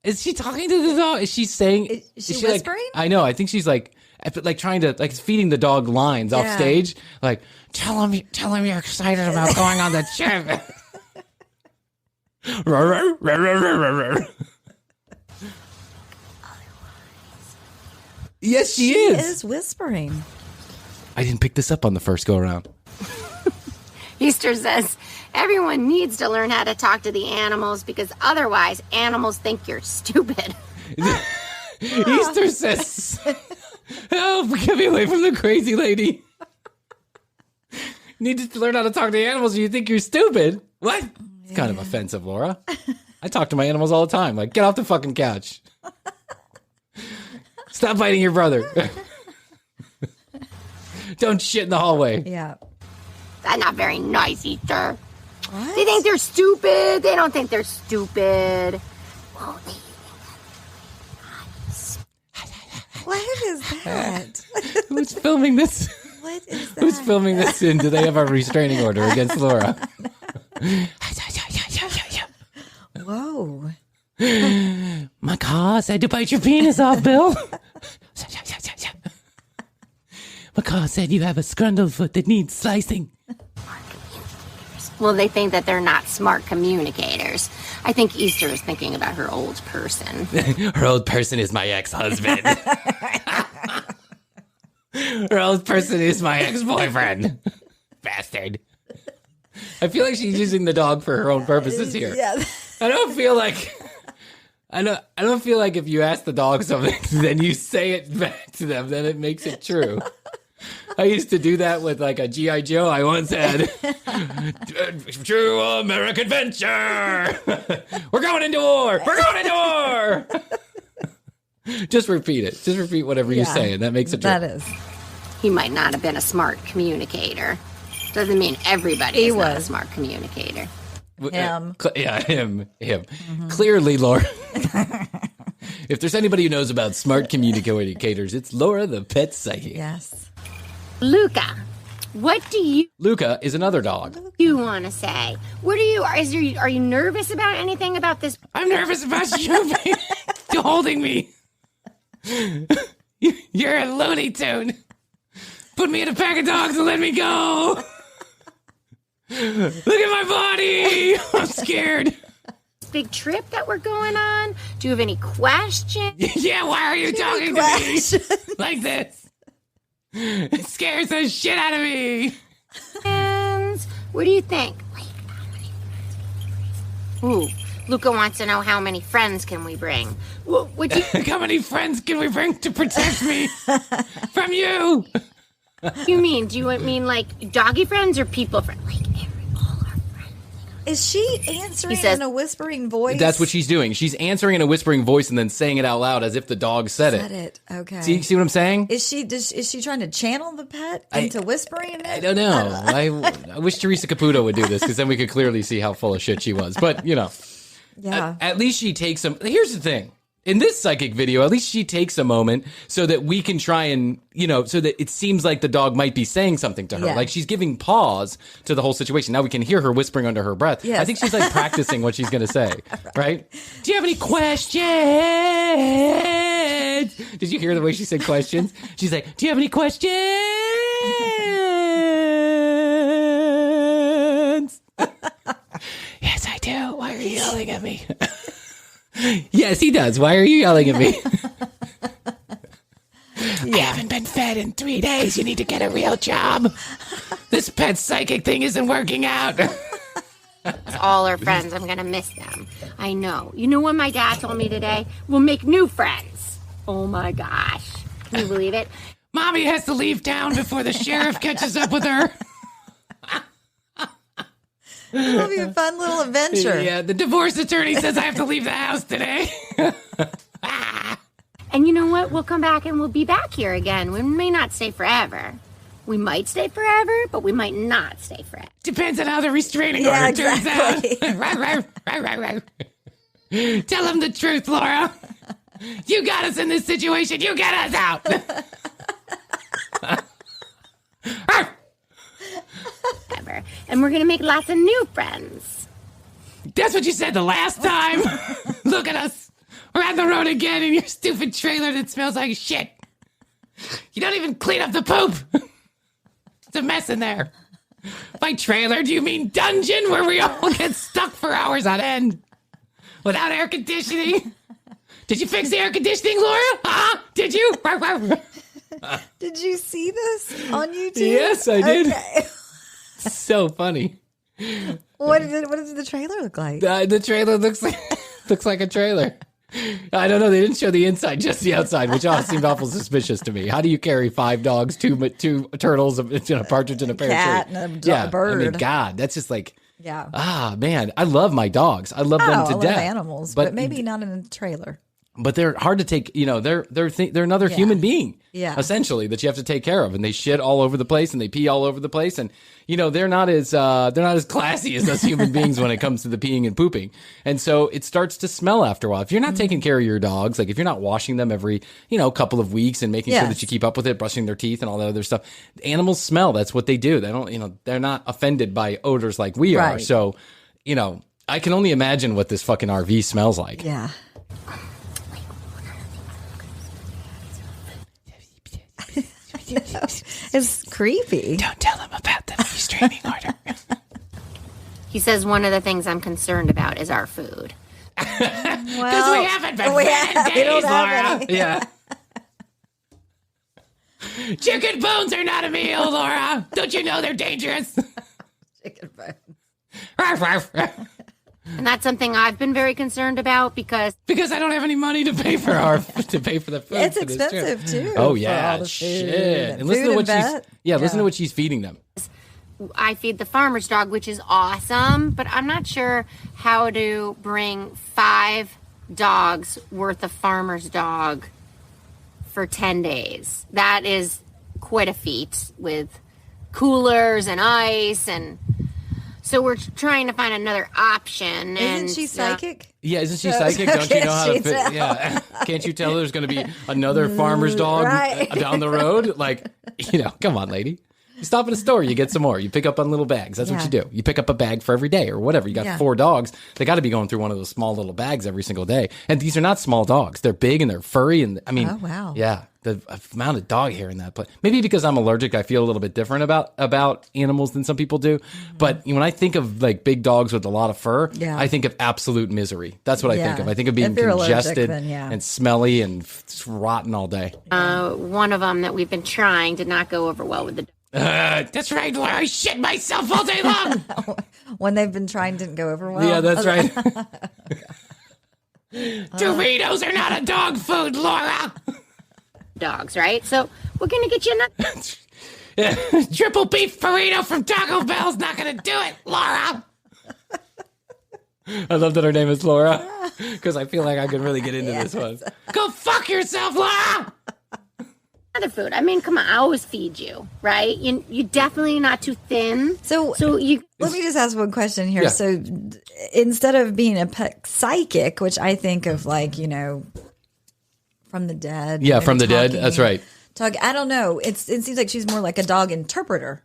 Is she talking to the dog? Is she saying? Is she whispering? I know. I think she's like like trying to like feeding the dog lines off stage. Like, tell him you're excited about going on the trip. Yes, she is. She is whispering. I didn't pick this up on the first go around. Easter says everyone needs to learn how to talk to the animals because otherwise animals think you're stupid. Easter says, help, get me away from the crazy lady. Need to learn how to talk to the animals or you think you're stupid. What? It's kind of offensive, Laura. I talk to my animals all the time. Like, get off the fucking couch. Stop biting your brother. Don't shit in the hallway. Yeah. That's not very nice, Easter. What? They think they're stupid. They don't think they're stupid. Well, they What is that? Who's filming this? What is that? Who's filming this in? Do they have a restraining order against Laura? Whoa. My car said to bite your penis off, Bill. My car said you have a scrundle foot that needs slicing. Well, they think that they're not smart communicators. I think Easter is thinking about her old person. Her old person is my ex-husband. Her old person is my ex-boyfriend. Bastard. I feel like she's using the dog for her own purposes here. Yeah. I don't feel like if you ask the dog something, then you say it back to them, then it makes it true. I used to do that with like a G.I. Joe I once had. True American venture. We're going into war. We're going into war. Just repeat it. Just repeat whatever you say, and that makes it true. That is. He might not have been a smart communicator. Doesn't mean everybody is not a smart communicator. Him. Him. Mm-hmm. Clearly, Laura. If there's anybody who knows about smart communicators, it's Laura the pet psychic. Yes. Luca, what do you... Luca is another dog. You want to say? What are you nervous about anything about this? I'm nervous about you holding me. You're a Looney Tune. Put me in a pack of dogs and let me go. Look at my body. I'm scared. Big trip that we're going on? Do you have any questions? Yeah, why are you talking to me like this? It scares the shit out of me. What do you think? Ooh, Luca wants to know how many friends can we bring. How many friends can we bring to protect me from you? You mean? Do you mean like doggy friends or people friends? Like all our friends. Is she answering in a whispering voice? That's what she's doing. She's answering in a whispering voice and then saying it out loud as if the dog said it. Okay. See what I'm saying? Is she trying to channel the pet into whispering? I don't know. I wish Teresa Caputo would do this because then we could clearly see how full of shit she was. But yeah. At least she takes some. Here's the thing. In this psychic video, at least she takes a moment so that we can try and, so that it seems like the dog might be saying something to her. Yeah. Like she's giving pause to the whole situation. Now we can hear her whispering under her breath. Yes. I think she's like practicing what she's going to say, right? Do you have any questions? Did you hear the way she said questions? She's like, do you have any questions? Yes, I do. Why are you yelling at me? Yes, he does. Why are you yelling at me? I haven't been fed in 3 days. You need to get a real job. This pet psychic thing isn't working out. It's all our friends. I'm going to miss them. I know. You know what my dad told me today? We'll make new friends. Oh my gosh. Can you believe it? Mommy has to leave town before the sheriff catches up with her. It'll be a fun little adventure. Yeah, the divorce attorney says I have to leave the house today. And you know what? We'll come back and we'll be back here again. We may not stay forever. We might stay forever, but we might not stay forever. Depends on how the restraining order turns out. Right. Tell him the truth, Laura. You got us in this situation. You get us out. And we're going to make lots of new friends. That's what you said the last time. Look at us. We're on the road again in your stupid trailer that smells like shit. You don't even clean up the poop. It's a mess in there. By trailer, do you mean dungeon where we all get stuck for hours on end without air conditioning? Did you fix the air conditioning, Laura? Huh? Did you? Did you see this on YouTube? Yes, I did. Okay. So funny. What does the trailer look like? The trailer looks like a trailer. I don't know. They didn't show the inside, just the outside, which all seemed awful suspicious to me. How do you carry 5 dogs, two turtles, a partridge, and a pear cat tree? and a bird? I mean, God, that's just like, yeah. Man, I love my dogs. I love them to I love death. animals, but maybe not in a trailer. But they're hard to take. They're another human being, essentially, that you have to take care of, and they shit all over the place and they pee all over the place, and they're not as classy as us human beings when it comes to the peeing and pooping, and so it starts to smell after a while. If you're not taking care of your dogs, like if you're not washing them every couple of weeks and making sure that you keep up with it, brushing their teeth and all that other stuff, animals smell. That's what they do. They don't they're not offended by odors like we are. So I can only imagine what this fucking RV smells like. Yeah. It's creepy. Don't tell him about the restraining order. He says one of the things I'm concerned about is our food. Because we haven't been fed in days, Laura. Yeah. Chicken bones are not a meal, Laura. Don't you know they're dangerous? Chicken bones. Ruff, ruff. And that's something I've been very concerned about because I don't have any money to pay for the food. It's expensive too. Oh yeah, shit. And listen to what listen to what she's feeding them. I feed the farmer's dog, which is awesome, but I'm not sure how to bring 5 dogs worth of farmer's dog for 10 days. That is quite a feat with coolers and ice and. So we're trying to find another option. Isn't she psychic? Yeah, isn't she psychic? Don't you know how to fit? Yeah. Can't you tell there's going to be another farmer's dog down the road? Like, come on, lady. You stop at a store, you get some more. You pick up on little bags. That's what you do. You pick up a bag for every day or whatever. You got 4 dogs. They got to be going through one of those small little bags every single day. And these are not small dogs. They're big and they're furry. And I mean, oh, wow. Yeah. The amount of dog hair in that place. Maybe because I'm allergic, I feel a little bit different about animals than some people do. Mm-hmm. But when I think of like big dogs with a lot of fur, I think of absolute misery. That's what I think of. I think of being congested and smelly and rotten all day. One of them that we've been trying did not go over well with the that's right, Laura. I shit myself all day long. When they've been trying didn't go over well. Yeah, that's right. Doritos are not a dog food, Laura. Dogs, right? So we're going to get you another... Triple beef burrito from Taco Bell's not going to do it, Laura. I love that her name is Laura because I feel like I could really get into this one. Go fuck yourself, Laura. Other food. I mean, come on. I always feed you, right? You definitely not too thin. So you... Let me just ask one question here. Yeah. So instead of being a pet psychic, which I think of like, from the dead. Yeah, from the dead. That's right. I don't know. It seems like she's more like a dog interpreter.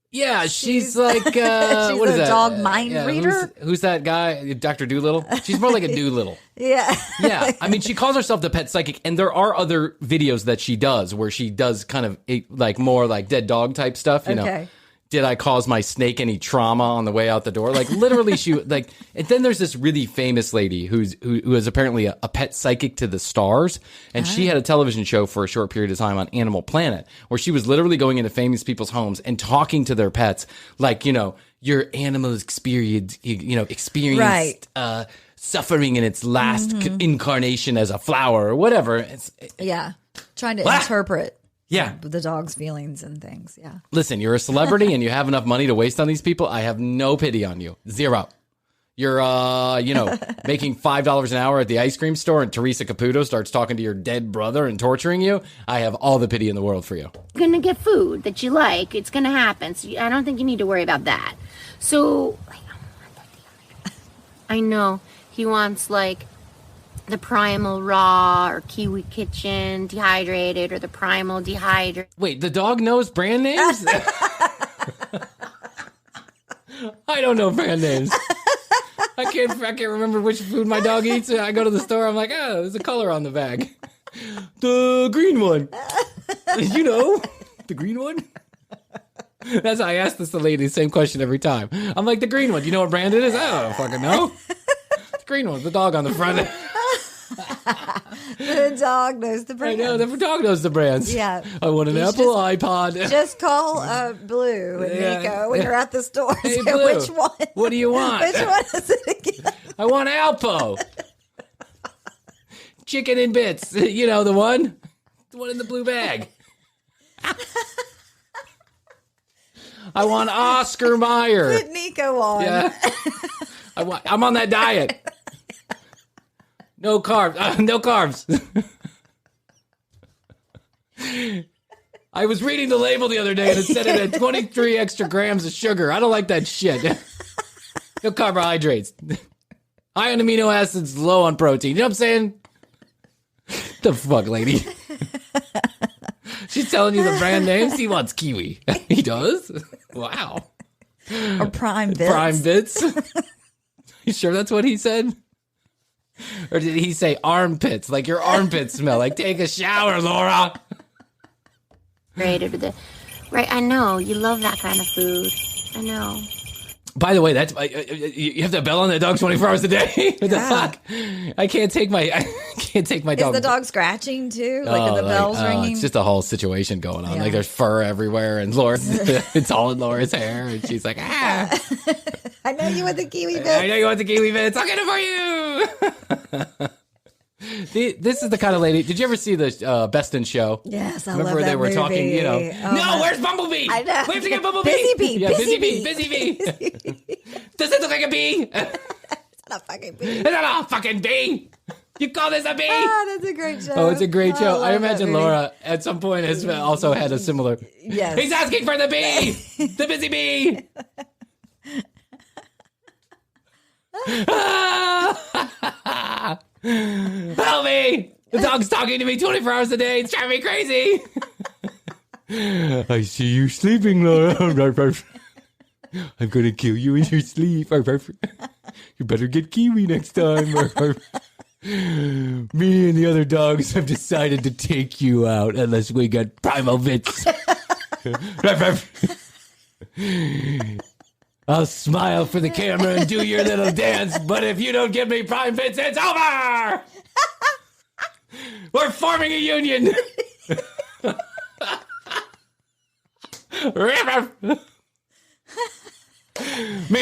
Yeah, she's like she's what is a that? dog mind reader. Who's that guy? Dr. Doolittle. She's more like a Doolittle. Yeah. Yeah. I mean, she calls herself the pet psychic, and there are other videos that she does where she does kind of like more like dead dog type stuff. You know, did I cause my snake any trauma on the way out the door? Like literally, she like. And then there's this really famous lady who is apparently a pet psychic to the stars, and she had a television show for a short period of time on Animal Planet where she was literally going into famous people's homes and talking to their pets, like your animal experienced suffering in its last incarnation as a flower or whatever. Trying to interpret. Yeah. The dog's feelings and things. Yeah. Listen, you're a celebrity and you have enough money to waste on these people. I have no pity on you. Zero. You're, making $5 an hour at the ice cream store and Teresa Caputo starts talking to your dead brother and torturing you. I have all the pity in the world for you. You're going to get food that you like. It's going to happen. So I don't think you need to worry about that. So I know he wants like the Primal Raw or Kiwi Kitchen Dehydrated or the Primal Dehydrated. Wait, the dog knows brand names? I don't know brand names. I can't remember which food my dog eats. I go to the store, I'm like, oh, there's a color on the bag. The green one. You know, the green one. That's how I ask the lady the same question every time. I'm like, the green one. Do you know what brand it is? I don't fucking know. The green one, the dog on the front. The dog knows the brand. I know, the dog knows the brands. Yeah. I want an Apple iPod. Just call Blue and Niko when you're at the store. Hey, Say, Blue, which one? what do you want? Which one is it again? I want Alpo. Chicken and bits. You know, the one? The one in the blue bag. I want Oscar Mayer. Put Niko on. Yeah. I'm on that diet. No carbs. No carbs. I was reading the label the other day and it said it had 23 extra grams of sugar. I don't like that shit. No carbohydrates. High on amino acids, low on protein. You know what I'm saying? The fuck, lady? She's telling you the brand names. He wants kiwi. He does? Wow. Or Prime Bits. Prime Bits. You sure that's what he said? Or did he say armpits? Like your armpits smell. Like take a shower, Laura. Right, I know. You love that kind of food. I know. By the way, that's you have to bell on that dog 24 hours a day. What the fuck? I can't take my dog. Is the dog scratching too? Like are the bells ringing? It's just a whole situation going on. Like there's fur everywhere, and Laura, it's all in Laura's hair, and she's like, ah. I know you want the kiwi bits. I know you want the kiwi bits. I'll get it for you. This is the kind of lady. Did you ever see the Best in Show? Yes, I Remember love that they were movie. talking, you know. Oh, where's Bumblebee? I know. We have to get Bumblebee. Busy bee. Yeah, busy bee. bee. Busy bee. Does it look like a bee? It's not a fucking bee. It's not a fucking bee. You call this a bee? That's a great show. Oh, it's a great show. I love imagine that movie. Laura at some point has also had a similar. Yes. He's asking for the bee. The busy bee. Help me. The dog's talking to me 24 hours a day. It's driving me crazy. I see you sleeping, Laura. I'm going to kill you in your sleep. You better get kiwi next time. Me and the other dogs have decided to take you out unless we get primal bits. I'll smile for the camera and do your little dance, but if you don't give me prime bits, it's over! We're forming a union! Me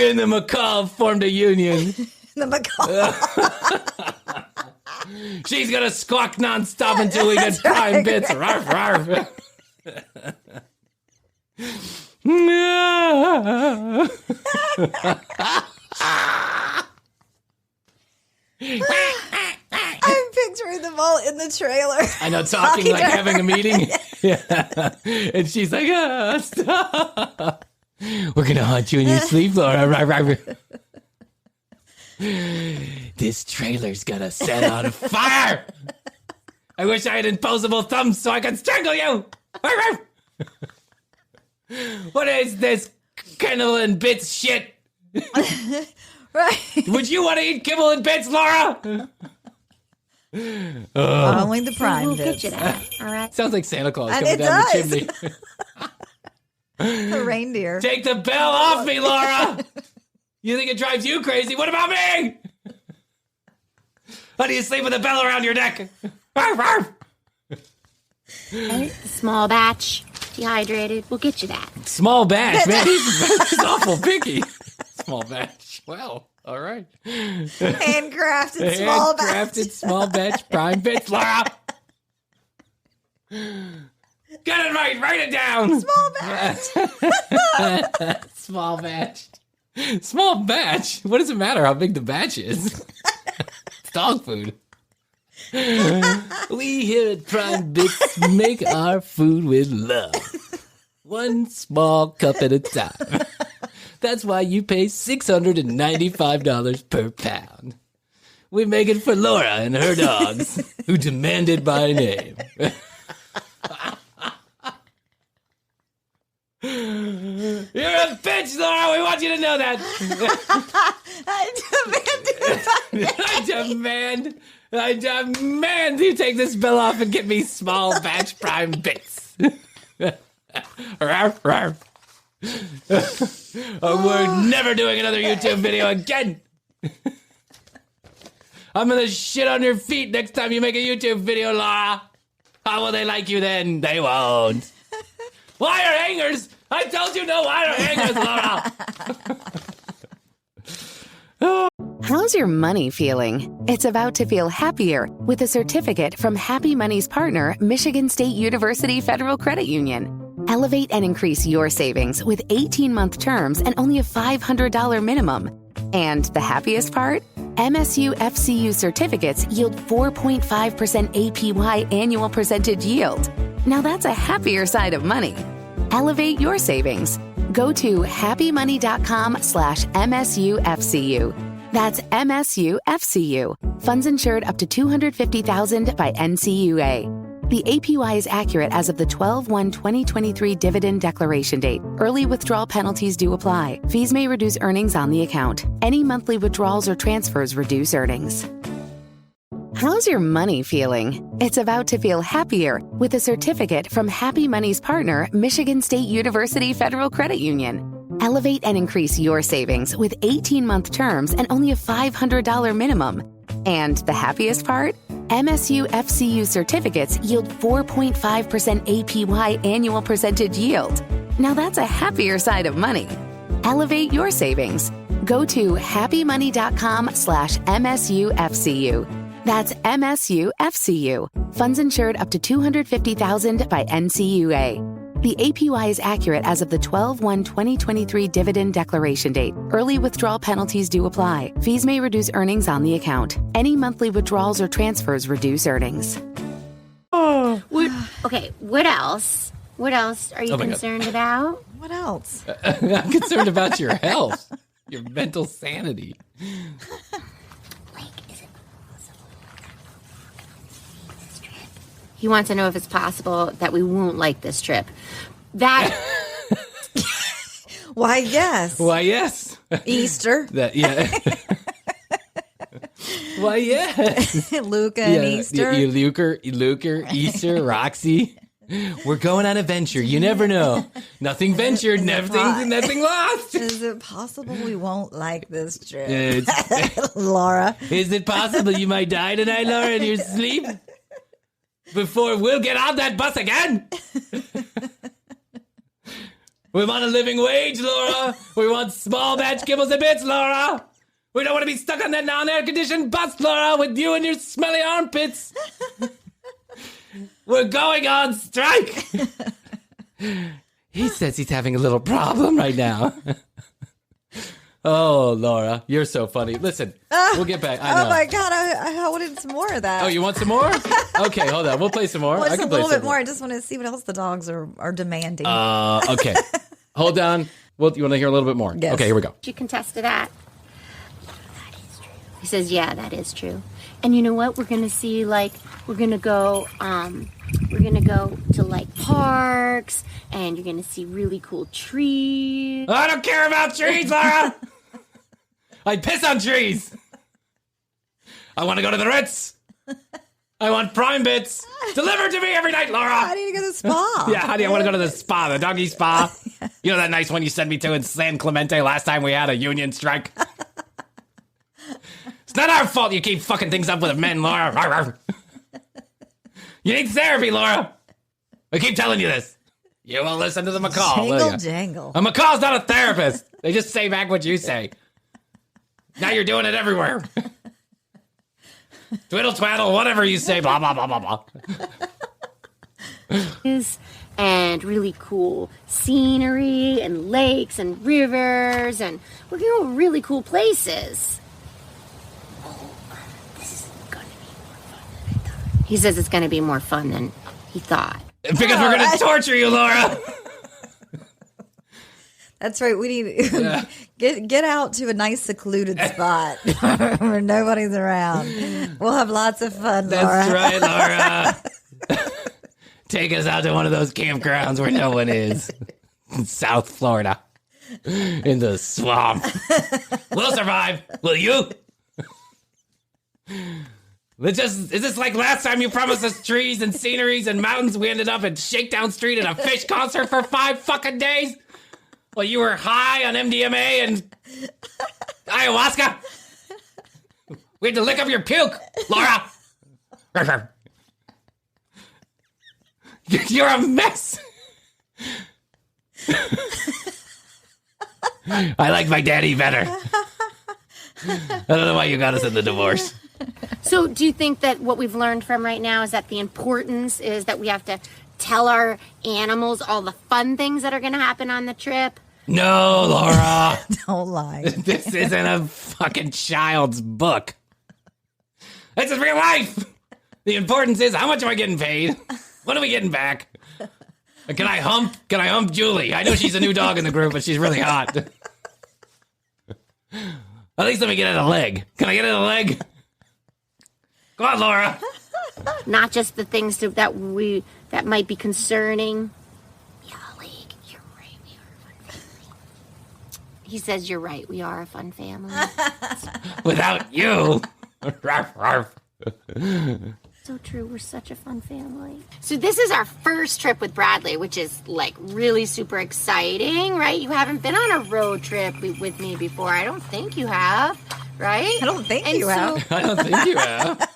and the macaw formed a union. The macaw. She's gonna squawk nonstop until we get prime bits. Ruff, ruff. I'm picturing them all in the trailer. I know, talking like having a meeting. Yeah. And she's like, stop. We're going to haunt you in your sleep, Laura. This trailer's going to set on fire. I wish I had imposable thumbs so I could strangle you. What is this kennel and bits shit? Right. Would you want to eat kibble and bits, Laura? Only the prime We'll bits. get you that. All right. Sounds like Santa Claus And coming it down does. the chimney. The reindeer. Take the bell off me, Laura. You think it drives you crazy? What about me? How do you sleep with a bell around your neck? Arf, arf. Small batch, dehydrated. We'll get you that. Small batch, man. He's awful picky. Small batch. Well, all right. Handcrafted small batch. Handcrafted small batch prime bits, Laura. Get it right. Write it down. Small batch. Small batch. Small batch? What does it matter how big the batch is? It's dog food. We here at Prime Bits make our food with love. One small cup at a time. That's why you pay $695 per pound. We make it for Laura and her dogs, who demanded by name. You're a bitch, Laura. We want you to know that. I demand you take this bill off and get me small batch prime bits. We're never doing another YouTube video again. I'm gonna shit on your feet next time you make a YouTube video, Laura. How will they like you then? They won't. Wire hangers! I told you no wire hangers, Laura! How's your money feeling? It's about to feel happier with a certificate from Happy Money's partner, Michigan State University Federal Credit Union. Elevate and increase your savings with 18-month terms and only a $500 minimum. And the happiest part? MSU FCU certificates yield 4.5% APY annual percentage yield. Now that's a happier side of money. Elevate your savings. Go to happymoney.com/MSUFCU. That's MSUFCU. Funds insured up to $250,000 by NCUA. The APY is accurate as of the 12/1/2023 dividend declaration date. Early withdrawal penalties do apply. Fees may reduce earnings on the account. Any monthly withdrawals or transfers reduce earnings. How's your money feeling? It's about to feel happier with a certificate from Happy Money's partner, Michigan State University Federal Credit Union. Elevate and increase your savings with 18-month terms and only a $500 minimum. And the happiest part? MSU FCU certificates yield 4.5% APY annual percentage yield. Now that's a happier side of money. Elevate your savings. Go to happymoney.com/MSUFCU. That's MSUFCU. Funds insured up to $250,000 by NCUA. The APY is accurate as of the 12/1/2023 dividend declaration date. Early withdrawal penalties do apply. Fees may reduce earnings on the account. Any monthly withdrawals or transfers reduce earnings. Okay, what else? What else are you concerned about? What else? I'm concerned about your health, your mental sanity. He wants to know if it's possible that we won't like this trip. That. Why, yes. Why, yes. Easter. Yeah. Why, yes. Luca and Easter. Luker, Easter, Roxy. We're going on a venture. You never know. Nothing ventured, nothing lost. Is it possible we won't like this trip? Laura. Is it possible you might die tonight, Laura, in your sleep? Before we'll get on that bus again. We want a living wage, Laura. We want small batch kibbles and bits, Laura. We don't want to be stuck on that non-air conditioned bus, Laura, with you and your smelly armpits. We're going on strike. He says he's having a little problem right now. Oh, Laura, you're so funny. Listen, we'll get back. I know. Oh, my God. I wanted some more of that. Oh, you want some more? Okay, hold on. We'll play some more. Well, I can a play little some bit more. I just want to see what else the dogs are demanding. Okay. Hold on. Well, you want to hear a little bit more? Yes. Okay, here we go. You contest to that. That is true. He says, yeah, that is true. And you know what? We're going to see, we're going to go to, parks, and you're going to see really cool trees. I don't care about trees, Laura. I piss on trees. I want to go to the Ritz. I want prime bits delivered to me every night, Laura. I need to go to the spa. Yeah, honey, I want to go to the spa, the doggy spa. You know that nice one you sent me to in San Clemente last time we had a union strike? It's not our fault you keep fucking things up with men, Laura. You need therapy, Laura. I keep telling you this. You won't listen to the macaw, will you? Jangle. A macaw's not a therapist. They just say back what you say. Now you're doing it everywhere. Twiddle twaddle, whatever you say, blah, blah, blah, blah, blah. And really cool scenery and lakes and rivers, and we're going to really cool places. This is going to be more fun than I thought. He says it's going to be more fun than he thought. Because we're going to torture you, Laura. That's right. We need to get out to a nice secluded spot where nobody's around. We'll have lots of fun, Laura. That's right, Laura. Take us out to one of those campgrounds where no one is. In South Florida. In the swamp. We'll survive. Will you? Is this like last time you promised us trees and sceneries and mountains? We ended up at Shakedown Street at a Fish concert for 5 fucking days? Well, you were high on MDMA and ayahuasca? We had to lick up your puke, Laura. You're a mess. I like my daddy better. I don't know why you got us in the divorce. So do you think that what we've learned from right now is that the importance is that we have to tell our animals all the fun things that are going to happen on the trip? No, Laura. Don't lie. This isn't a fucking child's book. This is real life. The importance is, how much am I getting paid? What are we getting back? Can I hump Julie? I know she's a new dog in the group, but she's really hot. At least let me get at a leg. Can I get at a leg? Go on, Laura. Not just the things that might be concerning. Yeah, like, you're right. We are a fun family. He says you're right. We are a fun family. Without you. So true. We're such a fun family. So this is our first trip with Bradley, which is like really super exciting, right? You haven't been on a road trip with me before. I don't think you have, right? I don't think you have. I don't think you have.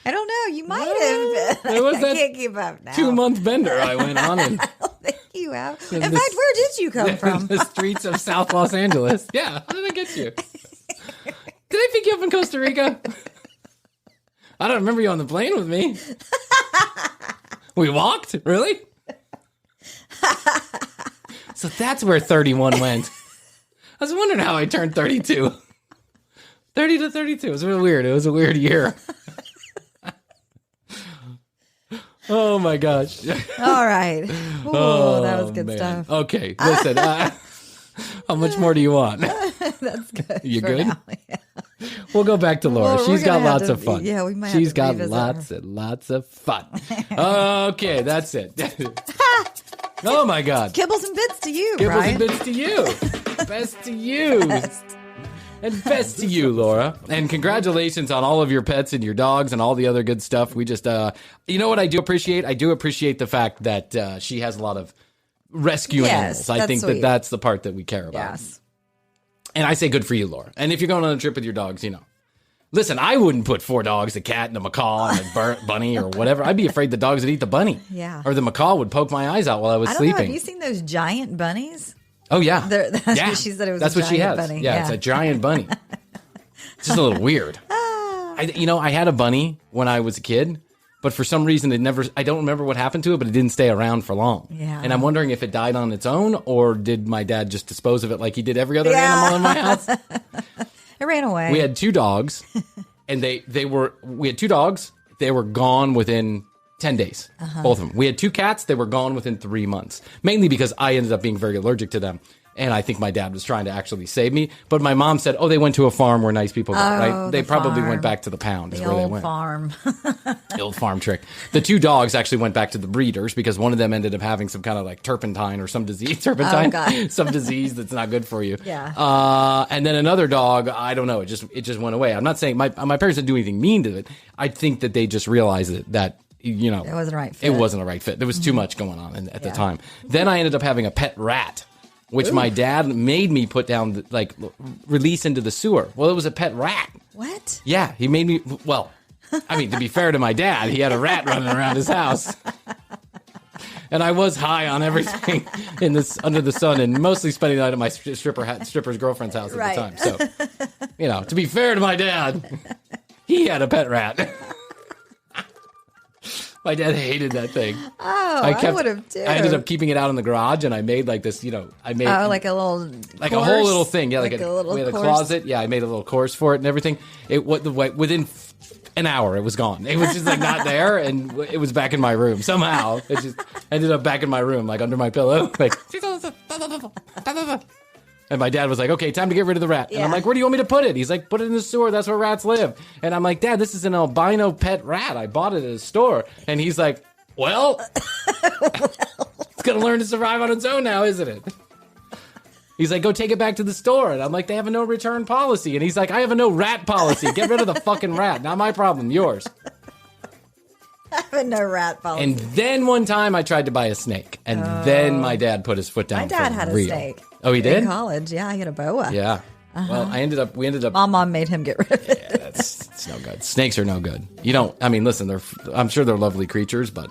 I don't know. You might have been. It was I can't keep up now. 2-month bender I went on. I don't think you have. In fact, where did you come from? The streets of South Los Angeles. Yeah. How did I get you? Did I pick you up in Costa Rica? I don't remember you on the plane with me. We walked? Really? So that's where 31 went. I was wondering how I turned 32. 30 to 32. It was really weird. It was a weird year. Oh, my gosh. All right. Ooh, that was good stuff. Okay, listen. How much more do you want? That's good. You good? Now, yeah. We'll go back to Laura. Well, She's got lots of fun. Yeah, we might She's have to got revisit lots her. and lots of fun. Okay, that's it. Oh, my God. Kibbles and bits to you, Kibbles Bryan. and bits to you. Best to you. And best to you, Laura. And congratulations on all of your pets and your dogs and all the other good stuff. We just, you know what I do appreciate? I do appreciate the fact that she has a lot of rescue animals. I think sweet. that's the part that we care about. Yes. And I say good for you, Laura. And if you're going on a trip with your dogs, you know. Listen, I wouldn't put 4 dogs, a cat and a macaw and a bunny or whatever. I'd be afraid the dogs would eat the bunny. Yeah. Or the macaw would poke my eyys out while I was I don't sleeping. know. Have you seen those giant bunnies? Oh, yeah. That's yeah. what she said. It was That's a what she giant has. bunny. Yeah, it's a giant bunny. It's just a little weird. I had a bunny when I was a kid, but for some reason I don't remember what happened to it, but it didn't stay around for long. Yeah. And I'm wondering if it died on its own or did my dad just dispose of it like he did every other animal in my house? It ran away. We had 2 dogs, and we had 2 dogs. They were gone within 10 days, both of them. We had 2 cats. They were gone within 3 months, mainly because I ended up being very allergic to them. And I think my dad was trying to actually save me. But my mom said, they went to a farm where nice people go, right? They probably went back to the pound is where they went. Farm. The old farm trick. The 2 dogs actually went back to the breeders because one of them ended up having some kind of like turpentine or some disease. Some disease that's not good for you. Yeah. And then another dog, I don't know. It just went away. I'm not saying my parents didn't do anything mean to it. I think that they just realized that you know, it wasn't a right fit. It wasn't a right fit. There was too much going on at the time. Then I ended up having a pet rat, which my dad made me put down, like, release into the sewer. Well, it was a pet rat. What? Yeah, he made me, well, I mean, to be fair to my dad, he had a rat running around his house. And I was high on everything under the sun and mostly spending the night at my stripper's girlfriend's house at the time. So, you know, to be fair to my dad, he had a pet rat. My dad hated that thing. Oh, I would have too. I ended up keeping it out in the garage, and I made like this, you know, like a little like course? a whole little thing, yeah, like a little we had a course? closet, yeah. I made a little course for it and everything. Within an hour, it was gone. It was just like not there, and it was back in my room somehow. It just ended up back in my room, like under my pillow, like. And my dad was like, okay, time to get rid of the rat. Yeah. And I'm like, where do you want me to put it? He's like, put it in the sewer. That's where rats live. And I'm like, Dad, this is an albino pet rat. I bought it at a store. And he's like, well, it's going to learn to survive on its own now, isn't it? He's like, go take it back to the store. And I'm like, they have a no return policy. And he's like, I have a no rat policy. Get rid of the fucking rat. Not my problem, yours. I have a no rat policy. And then one time I tried to buy a snake. And then my dad put his foot down. My dad had real. a snake. Oh, he did? In college, yeah, he had a boa. Yeah. Well, we ended up. My mom made him get rid of it. Yeah, it's no good. Snakes are no good. You don't. I mean, listen, I'm sure they're lovely creatures, but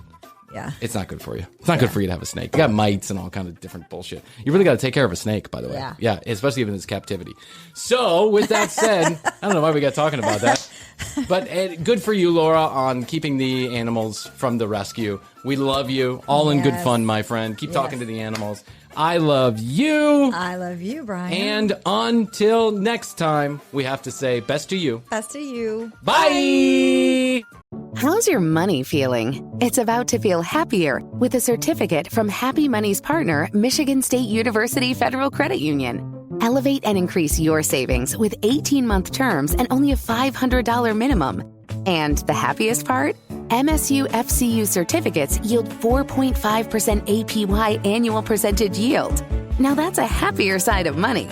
yeah, it's not good for you. It's not good for you to have a snake. You got mites and all kind of different bullshit. You really got to take care of a snake, by the way. Yeah, especially if it's captivity. So, with that said, I don't know why we got talking about that, but good for you, Laura, on keeping the animals from the rescue. We love you. All in good fun, my friend. Keep talking to the animals. I love you. I love you, Bryan. And until next time, we have to say best to you. Best to you. Bye. How's your money feeling? It's about to feel happier with a certificate from Happy Money's partner, Michigan State University Federal Credit Union. Elevate and increase your savings with 18-month terms and only a $500 minimum. And the happiest part? MSU FCU certificates yield 4.5% APY annual percentage yield. Now that's a happier side of money.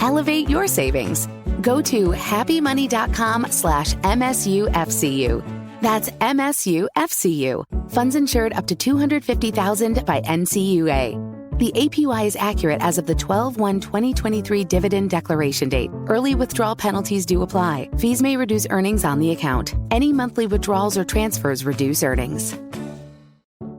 Elevate your savings. Go to happymoney.com/MSUFCU. That's MSUFCU. Funds insured up to $250,000 by NCUA. The APY is accurate as of the 12/1/2023 dividend declaration date. Early withdrawal penalties do apply. Fees may reduce earnings on the account. Any monthly withdrawals or transfers reduce earnings.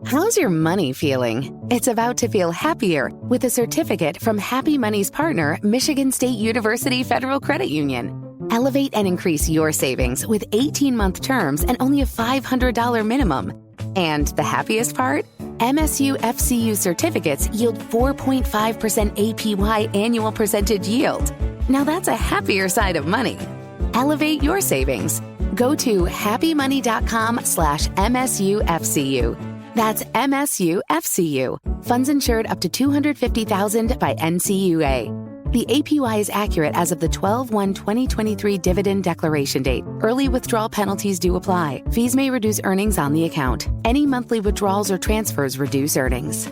How's your money feeling? It's about to feel happier with a certificate from Happy Money's partner, Michigan State University Federal Credit Union. Elevate and increase your savings with 18-month terms and only a $500 minimum. And the happiest part? MSU FCU certificates yield 4.5% APY annual percentage yield. Now that's a happier side of money. Elevate your savings. Go to happymoney.com/MSUFCU. That's MSUFCU. Funds insured up to $250,000 by NCUA. The APY is accurate as of the 12/1/2023 dividend declaration date. Early withdrawal penalties do apply. Fees may reduce earnings on the account. Any monthly withdrawals or transfers reduce earnings.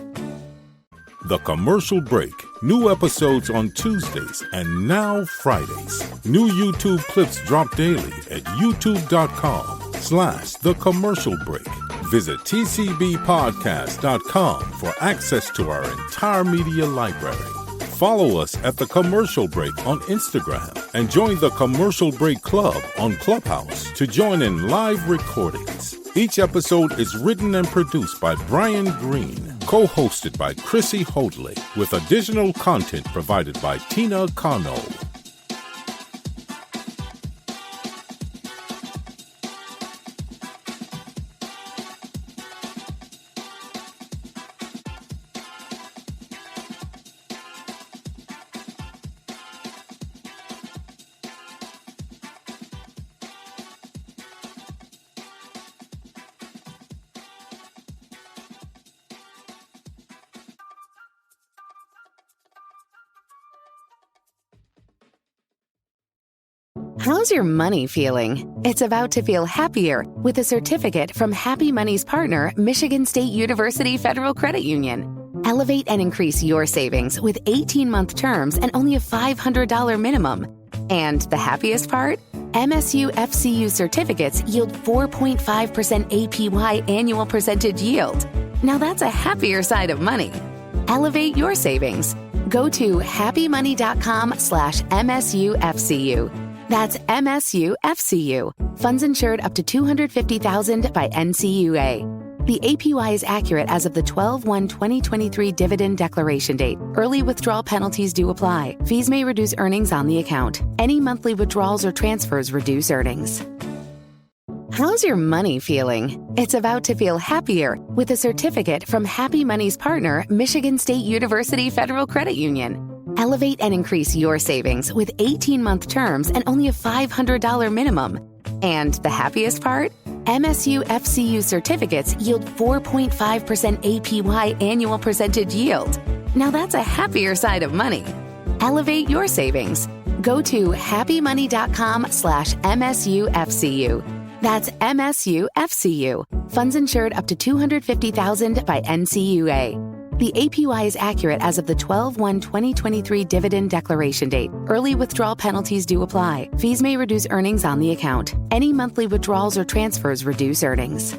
The Commercial Break. New episodes on Tuesdays and now Fridays. New YouTube clips drop daily at youtube.com/The Commercial Break. Visit tcbpodcast.com for access to our entire media library. Follow us at The Commercial Break on Instagram and join the Commercial Break Club on Clubhouse to join in live recordings. Each episode is written and produced by Brian Green, co-hosted by Krissy Hoadley, with additional content provided by Tina Cano. How's your money feeling? It's about to feel happier with a certificate from Happy Money's partner, Michigan State University Federal Credit Union. Elevate and increase your savings with 18-month terms and only a $500 minimum. And the happiest part? MSU FCU certificates yield 4.5% APY annual percentage yield. Now that's a happier side of money. Elevate your savings. Go to happymoney.com/MSUFCU. That's MSUFCU. Funds insured up to $250,000 by NCUA. The APY is accurate as of the 12/1/2023 dividend declaration date. Early withdrawal penalties do apply. Fees may reduce earnings on the account. Any monthly withdrawals or transfers reduce earnings. How's your money feeling? It's about to feel happier with a certificate from Happy Money's partner, Michigan State University Federal Credit Union. Elevate and increase your savings with 18-month terms and only a $500 minimum. And the happiest part? MSU FCU certificates yield 4.5% APY annual percentage yield. Now that's a happier side of money. Elevate your savings. Go to happymoney.com/MSUFCU. That's MSUFCU. Funds insured up to $250,000 by NCUA. The APY is accurate as of the 12/1/2023 dividend declaration date. Early withdrawal penalties do apply. Fees may reduce earnings on the account. Any monthly withdrawals or transfers reduce earnings.